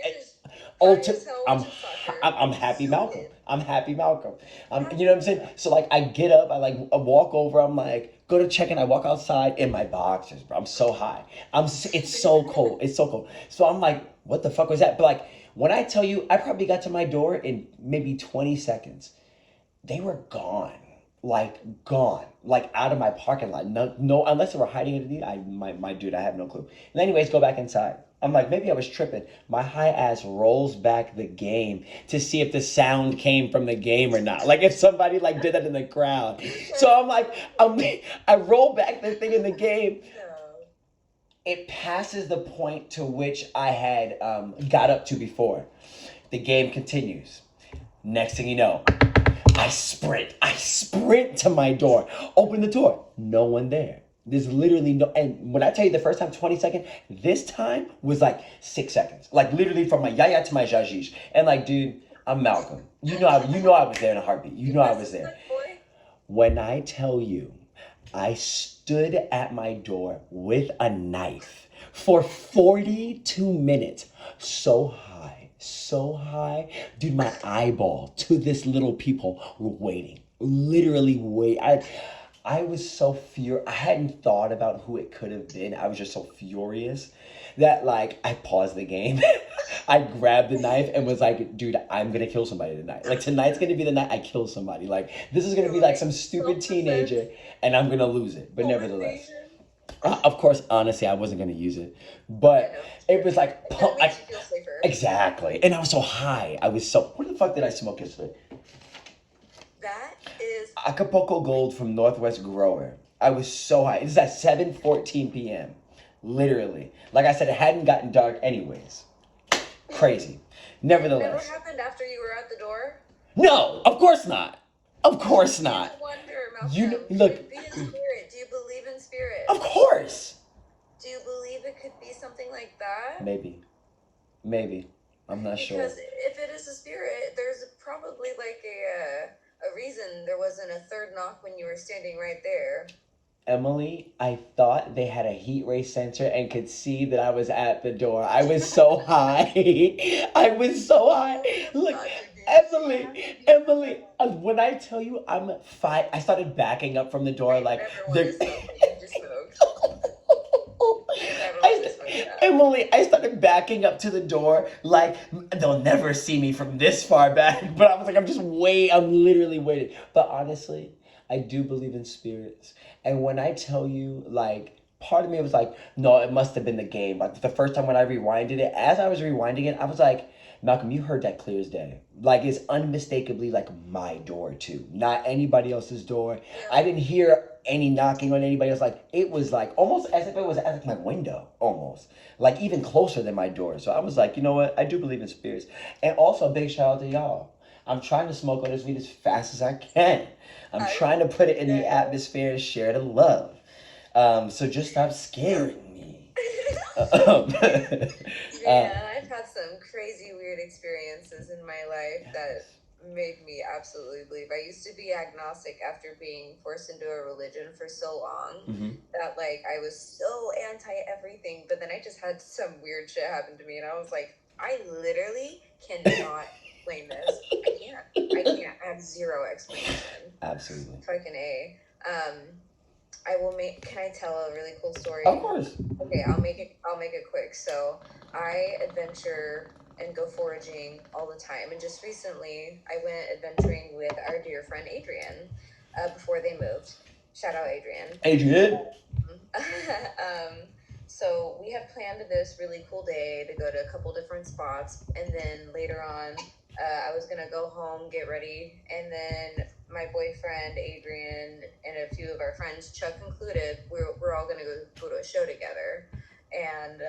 I'm happy Malcolm. I'm happy Malcolm. You know what I'm saying? So, like, I get up, I walk over, I'm like, go to check in. I walk outside in my boxers, bro. I'm so high. It's so cold. It's so cold. So I'm like, what the fuck was that? But, like, when I tell you, I probably got to my door in maybe 20 seconds. They were gone. Gone, out of my parking lot. No, unless they were hiding underneath. My dude, I have no clue. And anyways, go back inside. I'm like, maybe I was tripping. My high ass rolls back the game to see if the sound came from the game or not. Like if somebody did that in the crowd. So I'm like, I roll back the thing in the game. It passes the point to which I had got up to before. The game continues. Next thing you know, I sprint to my door. Open the door. No one there. There's literally no, and when I tell you the first time 20 seconds, this time was 6 seconds. Literally from my yaya to my jajish. And dude, I'm Malcolm. You know I was there in a heartbeat. You know I was there. Boy. When I tell you, I stood at my door with a knife for 42 minutes. So high. Dude, my eyeball to this little people were waiting. Literally wait. I was so I hadn't thought about who it could have been. I was just so furious that like I paused the game. I grabbed the knife and was like, dude, I'm gonna kill somebody tonight. Like tonight's gonna be the night I kill somebody. Like this is gonna be like some stupid teenager and I'm gonna lose it. But nevertheless. Of course, honestly, I wasn't gonna use it, but it was like, That makes you feel safer. exactly. And I was so high. What the fuck did I smoke yesterday? That is Acapulco Gold from Northwest Grower. I was so high. This is at 7:14 p.m. Literally. Like I said, it hadn't gotten dark anyways. Crazy. Nevertheless. And what happened after you were at the door? No, of course not. Of course not. I wonder, Malcolm. You look. Could it be in spirit? Do you believe in spirit? Of course. Do you believe it could be something like that? Maybe. I'm not sure. Because if it is a spirit, there's probably like a reason there wasn't a third knock when you were standing right there. Emily, I thought they had a heat ray sensor and could see that I was at the door. I was so high. I was so high. Look, Emily, when I tell you I started backing up from the door like Emily, I started backing up to the door like they'll never see me from this far back. But I was like, I'm literally waiting. But honestly, I do believe in spirits. And when I tell you, like, part of me was like, no, it must have been the game. Like, the first time when I rewinded it, as I was rewinding it, I was like, Malcolm, you heard that clear as day. Like, it's unmistakably, like, my door, too. Not anybody else's door. I didn't hear any knocking on anybody else. Like, it was, like, almost as if it was at my window, almost. Like, even closer than my door. So I was like, you know what? I do believe in spirits. And also, a big shout out to y'all. I'm trying to smoke on this weed as fast as I can. I'm trying to put it in the atmosphere and share the love. So just stop scaring me. Yeah, I've had some crazy weird experiences in my life that made me absolutely believe. I used to be agnostic after being forced into a religion for so long that like I was so anti everything, but then I just had some weird shit happen to me and I was like, I literally cannot explain this. I can't. I have zero explanation. Absolutely. Fucking A. Can I tell a really cool story? Of course. Okay, I'll make it quick. So I adventure and go foraging all the time. And just recently I went adventuring with our dear friend Adrian, before they moved. Shout out Adrian. So we had planned this really cool day to go to a couple different spots, and then later on, I was gonna go home, get ready, and then my boyfriend Adrian and a few of our friends, Chuck included, we're all gonna go to a show together, and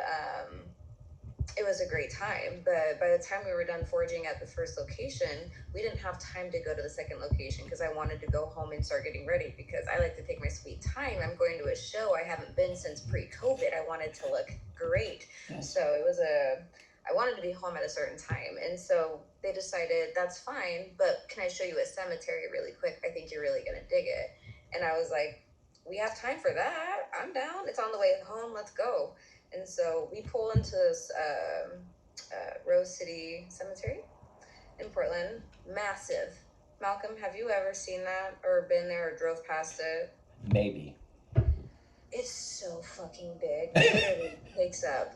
it was a great time. But by the time we were done foraging at the first location, we didn't have time to go to the second location because I wanted to go home and start getting ready because I like to take my sweet time. I'm going to a show I haven't been since pre-COVID. I wanted to look great. So I wanted to be home at a certain time. And so they decided, that's fine, but can I show you a cemetery really quick? I think you're really going to dig it. And I was like, we have time for that. I'm down. It's on the way home. Let's go. And so we pull into this Rose City Cemetery in Portland. Massive. Malcolm, have you ever seen that or been there or drove past it? Maybe. It's so fucking big. It literally takes up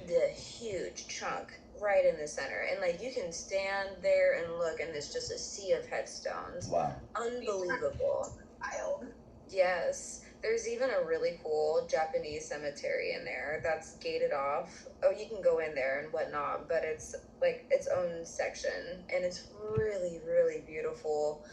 the huge chunk right in the center. And like you can stand there and look and there's just a sea of headstones. Wow. Unbelievable. Wild. Yes. There's even a really cool Japanese cemetery in there that's gated off. Oh, you can go in there and whatnot, but it's like its own section, and it's really, really beautiful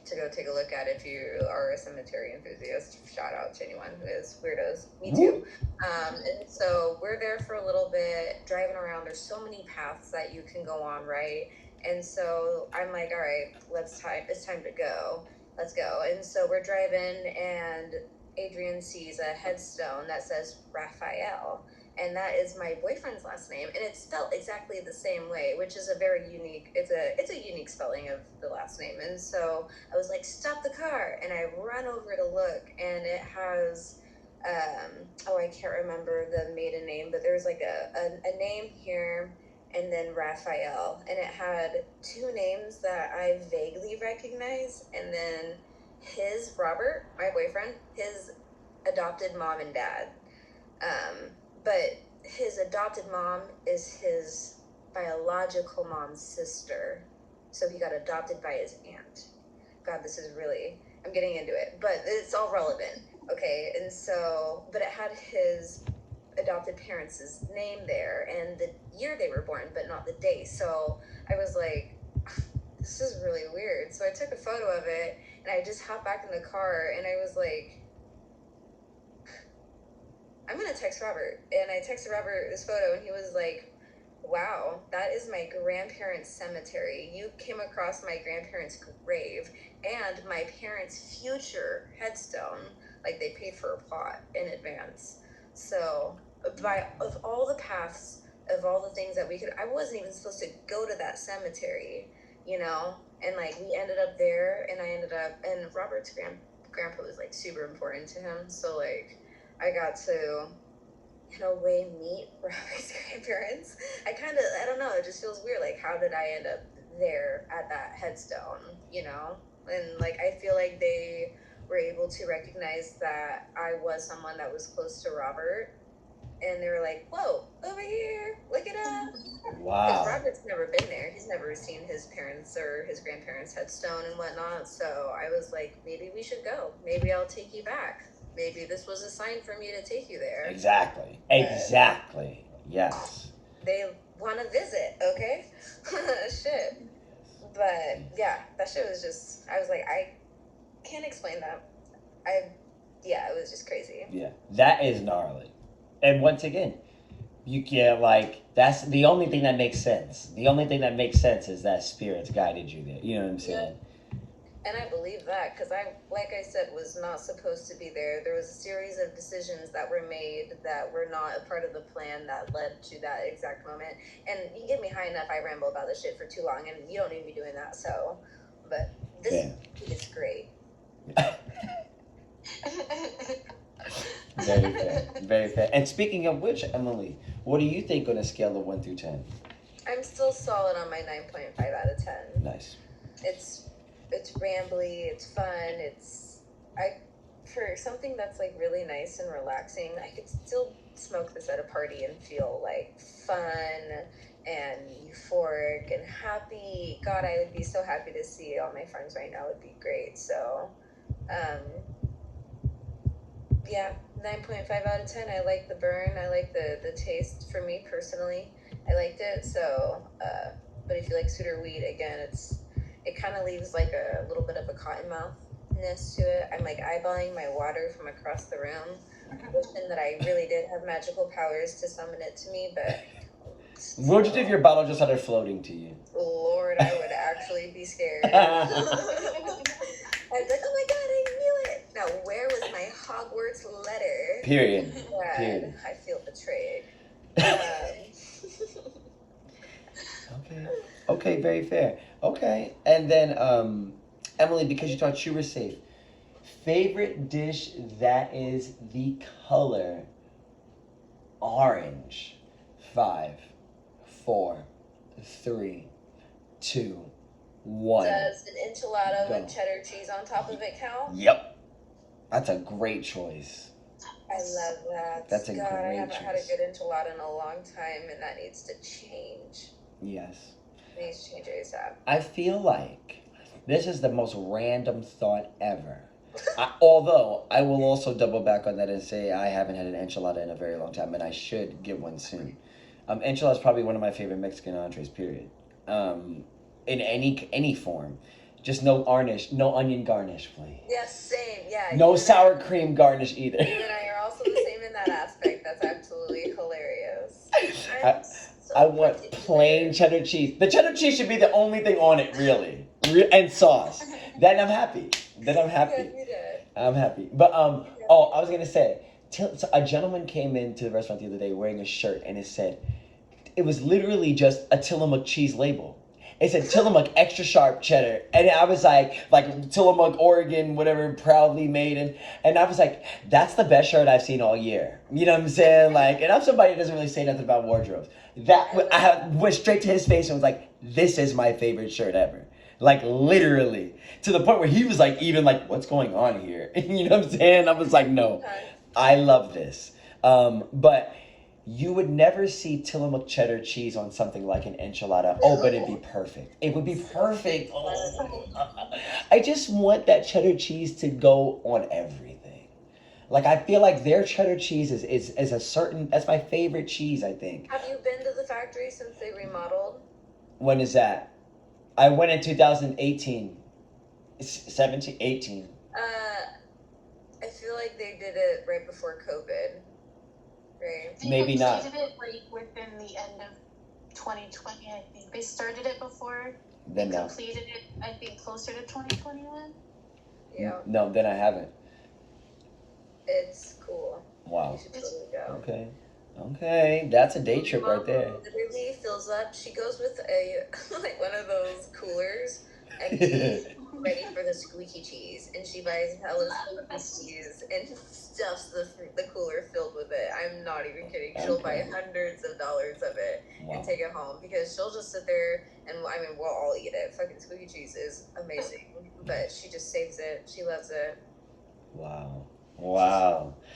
to go take a look at if you are a cemetery enthusiast. Shout out to anyone who is. Weirdos. Me too. And so we're there for a little bit, driving around. There's so many paths that you can go on, right? And so I'm like, all right, it's time to go. Let's go. And so we're driving and Adrian sees a headstone that says Raphael. and that is my boyfriend's last name, and it's spelled exactly the same way, which is a very unique. It's a unique spelling of the last name. And so I was like, stop the car, and I run over to look, and it has, I can't remember the maiden name, but there's like a name here, and then Raphael, and it had two names that I vaguely recognize, and then his Robert, my boyfriend, his adopted mom and dad. But his adopted mom is his biological mom's sister. So he got adopted by his aunt. God, this is really, I'm getting into it, but it's all relevant. Okay. And so, but it had his adopted parents' name there and the year they were born, but not the day. So I was like, this is really weird. So I took a photo of it and I just hopped back in the car and I was like, I'm gonna text Robert. And I texted Robert this photo and he was like, wow, that is my grandparents' cemetery. You came across my grandparents' grave and my parents' future headstone. Like they paid for a plot in advance. So of all the paths, of all the things that we could, I wasn't even supposed to go to that cemetery, you know? And like we ended up there and and Robert's grandpa was like super important to him. So like, I got to, in a way, meet Robert's grandparents. I don't know, it just feels weird. Like, how did I end up there at that headstone, you know? And, like, I feel like they were able to recognize that I was someone that was close to Robert. And they were like, whoa, over here, look it up. Wow. Because Robert's never been there. He's never seen his parents or his grandparents' headstone and whatnot. So I was like, maybe we should go. Maybe I'll take you back. Maybe this was a sign for me to take you there. Exactly. Yes. They want to visit, okay? Shit. But yeah, that shit was just, I was like, I can't explain that. It was just crazy. Yeah, that is gnarly. And once again, you can't, like, that's the only thing that makes sense. The only thing that makes sense is that spirits guided you there. You know what I'm saying? Yeah. And I believe that because like I said, was not supposed to be there. There was a series of decisions that were made that were not a part of the plan that led to that exact moment. And you get me high enough, I ramble about this shit for too long, and you don't need me doing that. So, but this is great. Very fair. Very fair. And speaking of which, Emily, what do you think on a scale of 1 through 10? I'm still solid on my 9.5 out of 10. Nice. It's rambly, it's fun, for something that's like really nice and relaxing, I could still smoke this at a party and feel like fun and euphoric and happy. God, I would be so happy to see all my friends right now. It would be great. So, 9.5 out of 10. I like the burn. I like the taste for me personally. I liked it. So, but if you like cedar weed, again, it kind of leaves like a little bit of a cottonmouthness to it. I'm like eyeballing my water from across the room, wishing that I really did have magical powers to summon it to me, but... What would you do if your bottle just started floating to you? Lord, I would actually be scared. I'd be like, oh my god, I knew it! Now, where was my Hogwarts letter? Period. God, Period. I feel betrayed. Okay, very fair. Okay, and then Emily, because you were safe, favorite dish that is the color orange. 5, 4, 3, 2, 1. Does an enchilada with cheddar cheese on top of it count? Yep, that's a great choice. I love that. That's a great choice. I haven't had a good enchilada in a long time, and that needs to change. Yes. It needs to change ASAP. I feel like this is the most random thought ever. Although, I will also double back on that and say I haven't had an enchilada in a very long time, and I should get one soon. Enchilada is probably one of my favorite Mexican entrees, period. In any form. Just no onion garnish, please. Yes, same, yeah. No sour cream garnish either. You and I are also the same in that aspect. That's absolutely hilarious. I want plain cheddar cheese. The cheddar cheese should be the only thing on it, really. And sauce. Then I'm happy. Yeah, you did. I'm happy. But, I was going to say, So a gentleman came into the restaurant the other day wearing a shirt, and it was literally just a Tillamook cheese label. It said Tillamook extra sharp cheddar, and I was like Tillamook, Oregon, whatever, proudly made, and I was like, that's the best shirt I've seen all year. You know what I'm saying? Like, and I'm somebody that doesn't really say nothing about wardrobes. I went straight to his face and was like, this is my favorite shirt ever. Like, literally, to the point where he was like, even like, what's going on here? You know what I'm saying? I was like, no, I love this. But you would never see Tillamook cheddar cheese on something like an enchilada. Oh, but it'd be perfect. It would be perfect. Oh, I just want that cheddar cheese to go on everything. Like, I feel like their cheddar cheese is a certain, that's my favorite cheese, I think. Have you been to the factory since they remodeled? When is that? I went in 2018. 17, 18. I feel like they did it right before COVID. Right. Maybe not. They completed it like within the end of 2020, I think. They started it before. Then they no. completed it, I think, closer to 2021. Yeah. No, then I haven't. It's cool. Wow. You should totally go. Okay. That's a day trip right there. Literally fills up. She goes with a like one of those coolers and ready for the squeaky cheese, and she buys hella squeaky cheese and stuffs the cooler filled with it. I'm not even kidding. She'll buy hundreds of dollars of it and take it home because she'll just sit there and I mean we'll all eat it. Fucking squeaky cheese is amazing, but she just saves it. She loves it. Wow.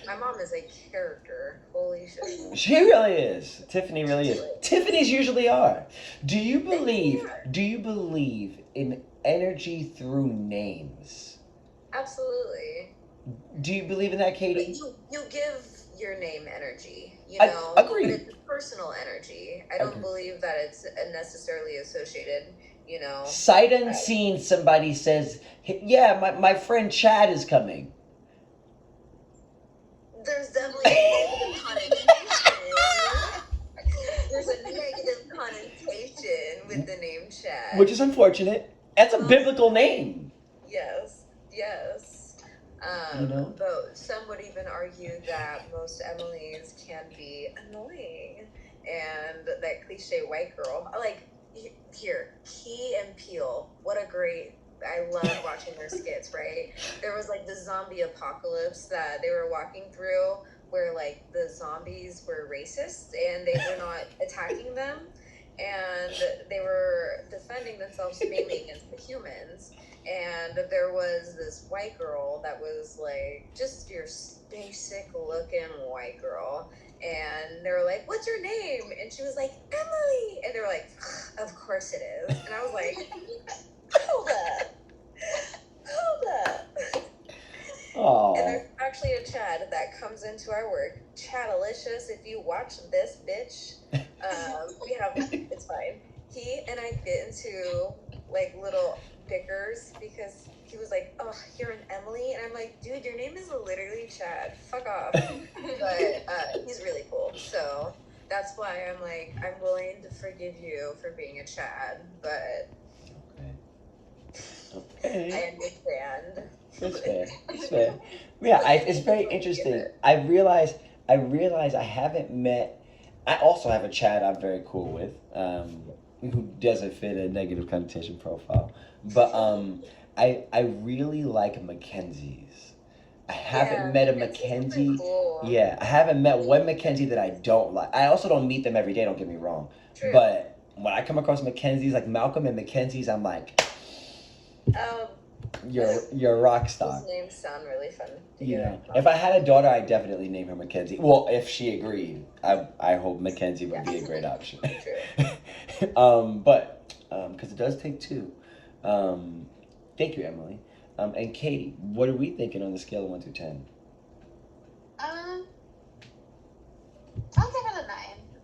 My mom is a character. Holy shit. She really is. Tiffany really is. Tiffany's usually are. Do you believe in energy through names? Absolutely. Do you believe in that, Katie? You give your name energy, you know. I agree. But it's personal energy. I don't believe that it's necessarily associated, you know. Sight unseen, somebody says, yeah, my friend Chad is coming. There's definitely a negative connotation. There's a negative connotation with the name Chad. Which is unfortunate. That's a biblical name. Yes. You know? But some would even argue that most Emilys can be annoying. And that cliche white girl. Like, here, Key and Peele. What a great... I love watching their skits, right? There was like the zombie apocalypse that they were walking through where like the zombies were racist and they were not attacking them and they were defending themselves mainly against the humans. And there was this white girl that was like just your basic looking white girl. And they were like, what's your name? And she was like, Emily. And they were like, of course it is. And I was like, hold up. Aww. And there's actually a Chad that comes into our work. Chadalicious, if you watch this, bitch. It's fine. He and I get into like little bickers because he was like, oh, you're an Emily? And I'm like, dude, your name is literally Chad. Fuck off. But he's really cool. So that's why I'm like, I'm willing to forgive you for being a Chad, but okay. I understand. It's fair. Yeah, it's very interesting. I realize I haven't met. I also have a Chad I'm very cool with, who doesn't fit a negative connotation profile. But I really like Mackenzies. I haven't met a Mackenzie. Cool. Yeah, I haven't met one Mackenzie that I don't like. I also don't meet them every day. Don't get me wrong. True. But when I come across Mackenzies, like Malcolm and Mackenzie's, I'm like, you're a rock star. Those names sound really fun. You know, if I had a daughter, I'd definitely name her Mackenzie. Well, if she agreed, I hope Mackenzie would be a great option. True. But because it does take two. Thank you, Emily. And Katie, what are we thinking on the scale of 1 through 10? I'll give it a 9.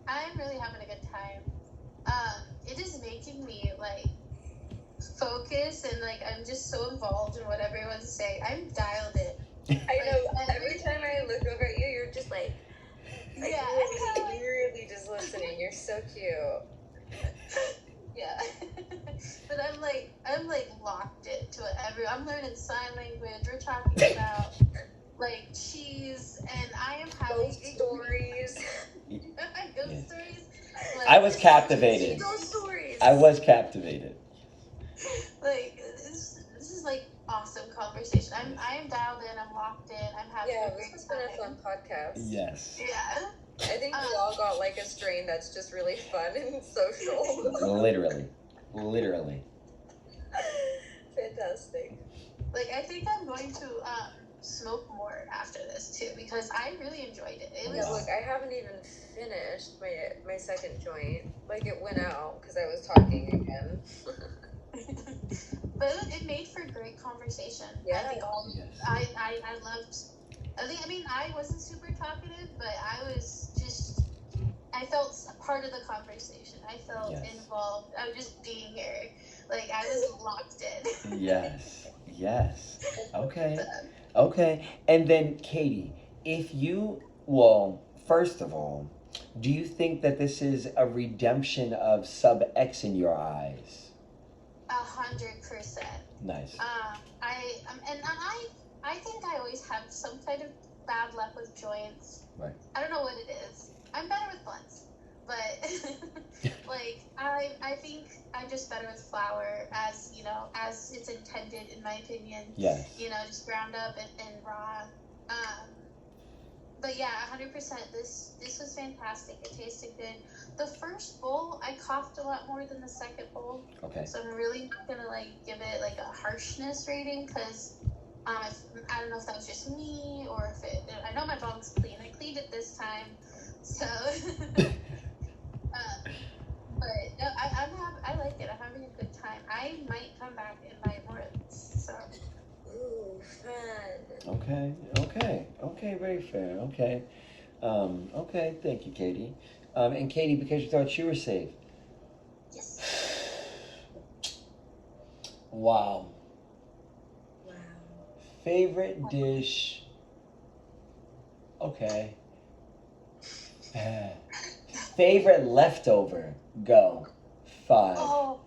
I'm really having a good time. It is making me like focus and like I'm just so involved in what everyone's saying. I'm dialed in. I know. Every time I look over at you, you're just like yeah, you're really just listening. You're so cute. Yeah. But I'm like locked into it. I'm learning sign language. We're talking about like cheese, and I am having Ghost stories. ghost Yes. stories. I was captivated. Ghost stories. I was captivated. Like this is like awesome conversation. I am dialed in. I'm locked in. I'm having Yeah, a this great has been a fun time. podcast. Yes. Yeah. I think we all got like a strain that's just really fun and social. Literally. Fantastic. Like I think I'm going to smoke more after this too because I really enjoyed it. It Yeah, was look, I haven't even finished my second joint. Like it went out because I was talking again. but it made for great conversation. Yeah. I think Yes. I loved. I mean, I wasn't super talkative, but I felt a part of the conversation. I felt Yes. involved. I was just being here. Like I was locked in. Yes. Okay. And then Katie, first of all, do you think that this is a redemption of sub X in your eyes? 100%. Nice. I think I always have some kind of bad luck with joints. Right. I don't know what it is. I'm better with blunts, but like I think I'm just better with flour as it's intended in my opinion. Yes. Just ground up and raw. But yeah, 100%. This was fantastic. It tasted good. The first bowl, I coughed a lot more than the second bowl. Okay. So I'm really not gonna give it a harshness rating because I don't know if that was just me or if it. I know my bong's clean. I cleaned it this time, so. But no, I like it. I'm having a good time. I might come back and buy more of this. So. Ooh, fun. Okay, very fair. Okay, thank you, Katie. And Katie, because you thought you were safe. Yes. Wow. Wow. Favorite dish. Okay. Favorite leftover. Go. 5. Oh,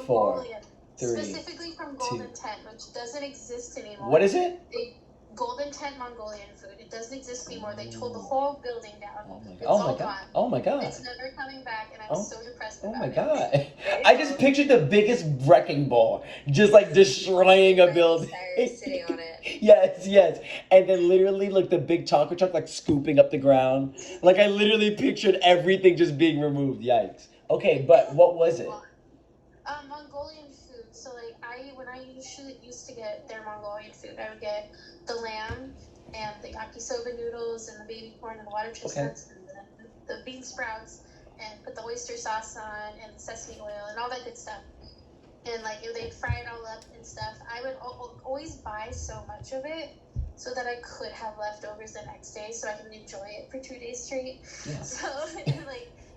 4. Mongolian. 3. Specifically from Golden Tent, which doesn't exist anymore. What is it? Golden Tent Mongolian food. It doesn't exist anymore. They tore the whole building down. Oh my It's god. all gone. Oh my god. It's never coming back, and I'm so depressed about Oh my it. god. I just pictured the biggest wrecking ball, just like destroying a building. Sitting on it. Yes. And then literally like the big taco truck like scooping up the ground. Like I literally pictured everything just being removed. Yikes. Okay, but what was it? Mongolian food. So when I usually used to get their Mongolian food, I would get the lamb and the yakisoba noodles and the baby corn and the water chestnuts and the bean sprouts and put the oyster sauce on and the sesame oil and all that good stuff. And they'd fry it all up and stuff. I would always buy so much of it so that I could have leftovers the next day so I can enjoy it for 2 days straight. Yeah. So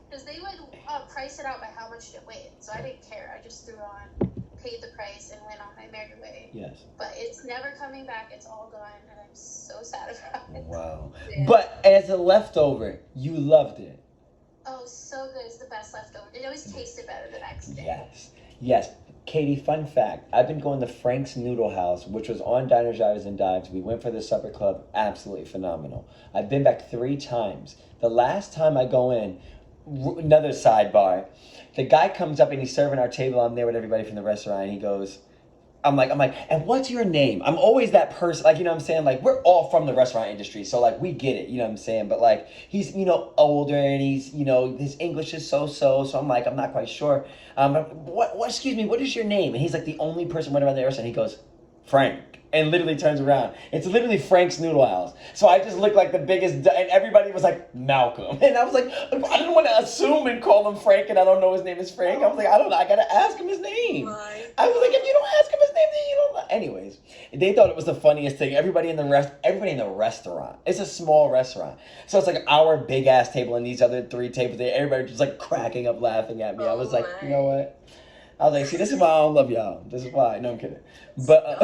because they would price it out by how much it weighed. So I didn't care. I just threw on, paid the price, and went on my merry way. Yes. But it's never coming back. It's all gone, and I'm so sad about it. Wow. Yeah. But as a leftover, you loved it. Oh, so good. It's the best leftover. It always tasted better the next day. Yes. Katie, fun fact. I've been going to Frank's Noodle House, which was on Diners, Drive-Ins, and Dives. We went for the supper club. Absolutely phenomenal. I've been back 3 times. The last time I go in, another sidebar, the guy comes up and he's serving our table. I'm there with everybody from the restaurant, and he goes, I'm like, and what's your name? I'm always that person, you know what I'm saying? We're all from the restaurant industry, so we get it, you know what I'm saying? But he's, older, and he's, his English is so I'm I'm not quite sure. Excuse me, what is your name? And he's the only person went around the restaurant. He goes, Frank. And literally turns around. It's literally Frank's Noodle House. So I just looked like the biggest, and everybody was like, Malcolm. And I was like, I didn't want to assume and call him Frank, and I don't know his name is Frank. I was like, I don't know, I gotta ask him his name. I was like, if you don't ask him his name, then you don't know. Anyways, they thought it was the funniest thing. Everybody in the restaurant. It's a small restaurant. So it's our big ass table and these other 3 tables there. Everybody just cracking up laughing at me. I was like, you know what? I was like, see, this is why I don't love y'all. This is why. No, I'm kidding. But,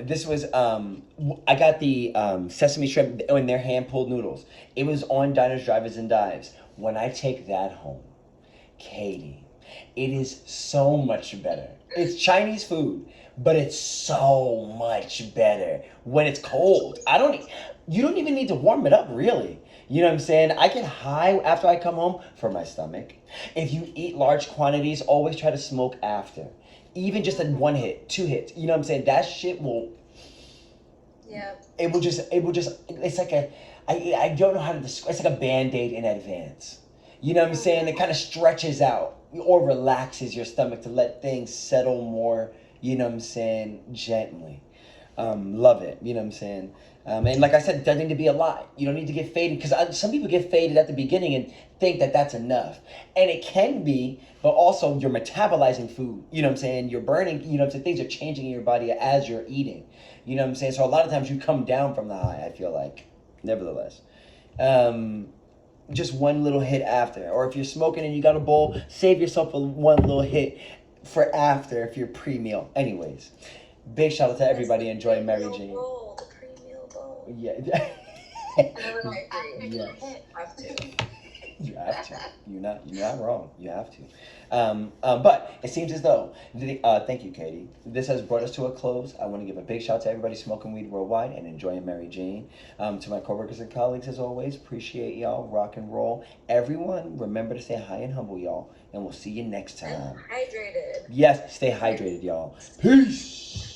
this was, I got the sesame shrimp and their hand-pulled noodles. It was on Diners, Drive-Ins, and Dives. When I take that home, Katie, it is so much better. It's Chinese food, but it's so much better when it's cold. You don't even need to warm it up, really. You know what I'm saying? I get high after I come home for my stomach. If you eat large quantities, always try to smoke after. Even just in one hit, 2 hits. You know what I'm saying? That shit will. Yeah. It will just. It's like I don't know how to describe. It's like a band-aid in advance. You know what I'm saying? It kind of stretches out or relaxes your stomach to let things settle more. You know what I'm saying? Gently. Love it. You know what I'm saying? And like I said, it doesn't need to be a lot. You don't need to get faded because some people get faded at the beginning and think that that's enough. And it can be, but also you're metabolizing food. You know what I'm saying? You're burning, you know what I'm saying? Things are changing in your body as you're eating. You know what I'm saying? So a lot of times you come down from the high, I feel like. Nevertheless. Just one little hit after. Or if you're smoking and you got a bowl, save yourself one little hit for after if you're pre-meal. Anyways, big shout out to everybody enjoying Mary Jane. Bowl, the pre-meal bowl. Yeah. Yeah. Have to. You have to. You're not wrong. You have to. But it seems as though, thank you, Katie. This has brought us to a close. I want to give a big shout out to everybody smoking weed worldwide and enjoying Mary Jane. To my coworkers and colleagues, as always, appreciate y'all. Rock and roll. Everyone, remember to stay high and humble, y'all. And we'll see you next time. And hydrated. Yes, stay hydrated, y'all. Peace.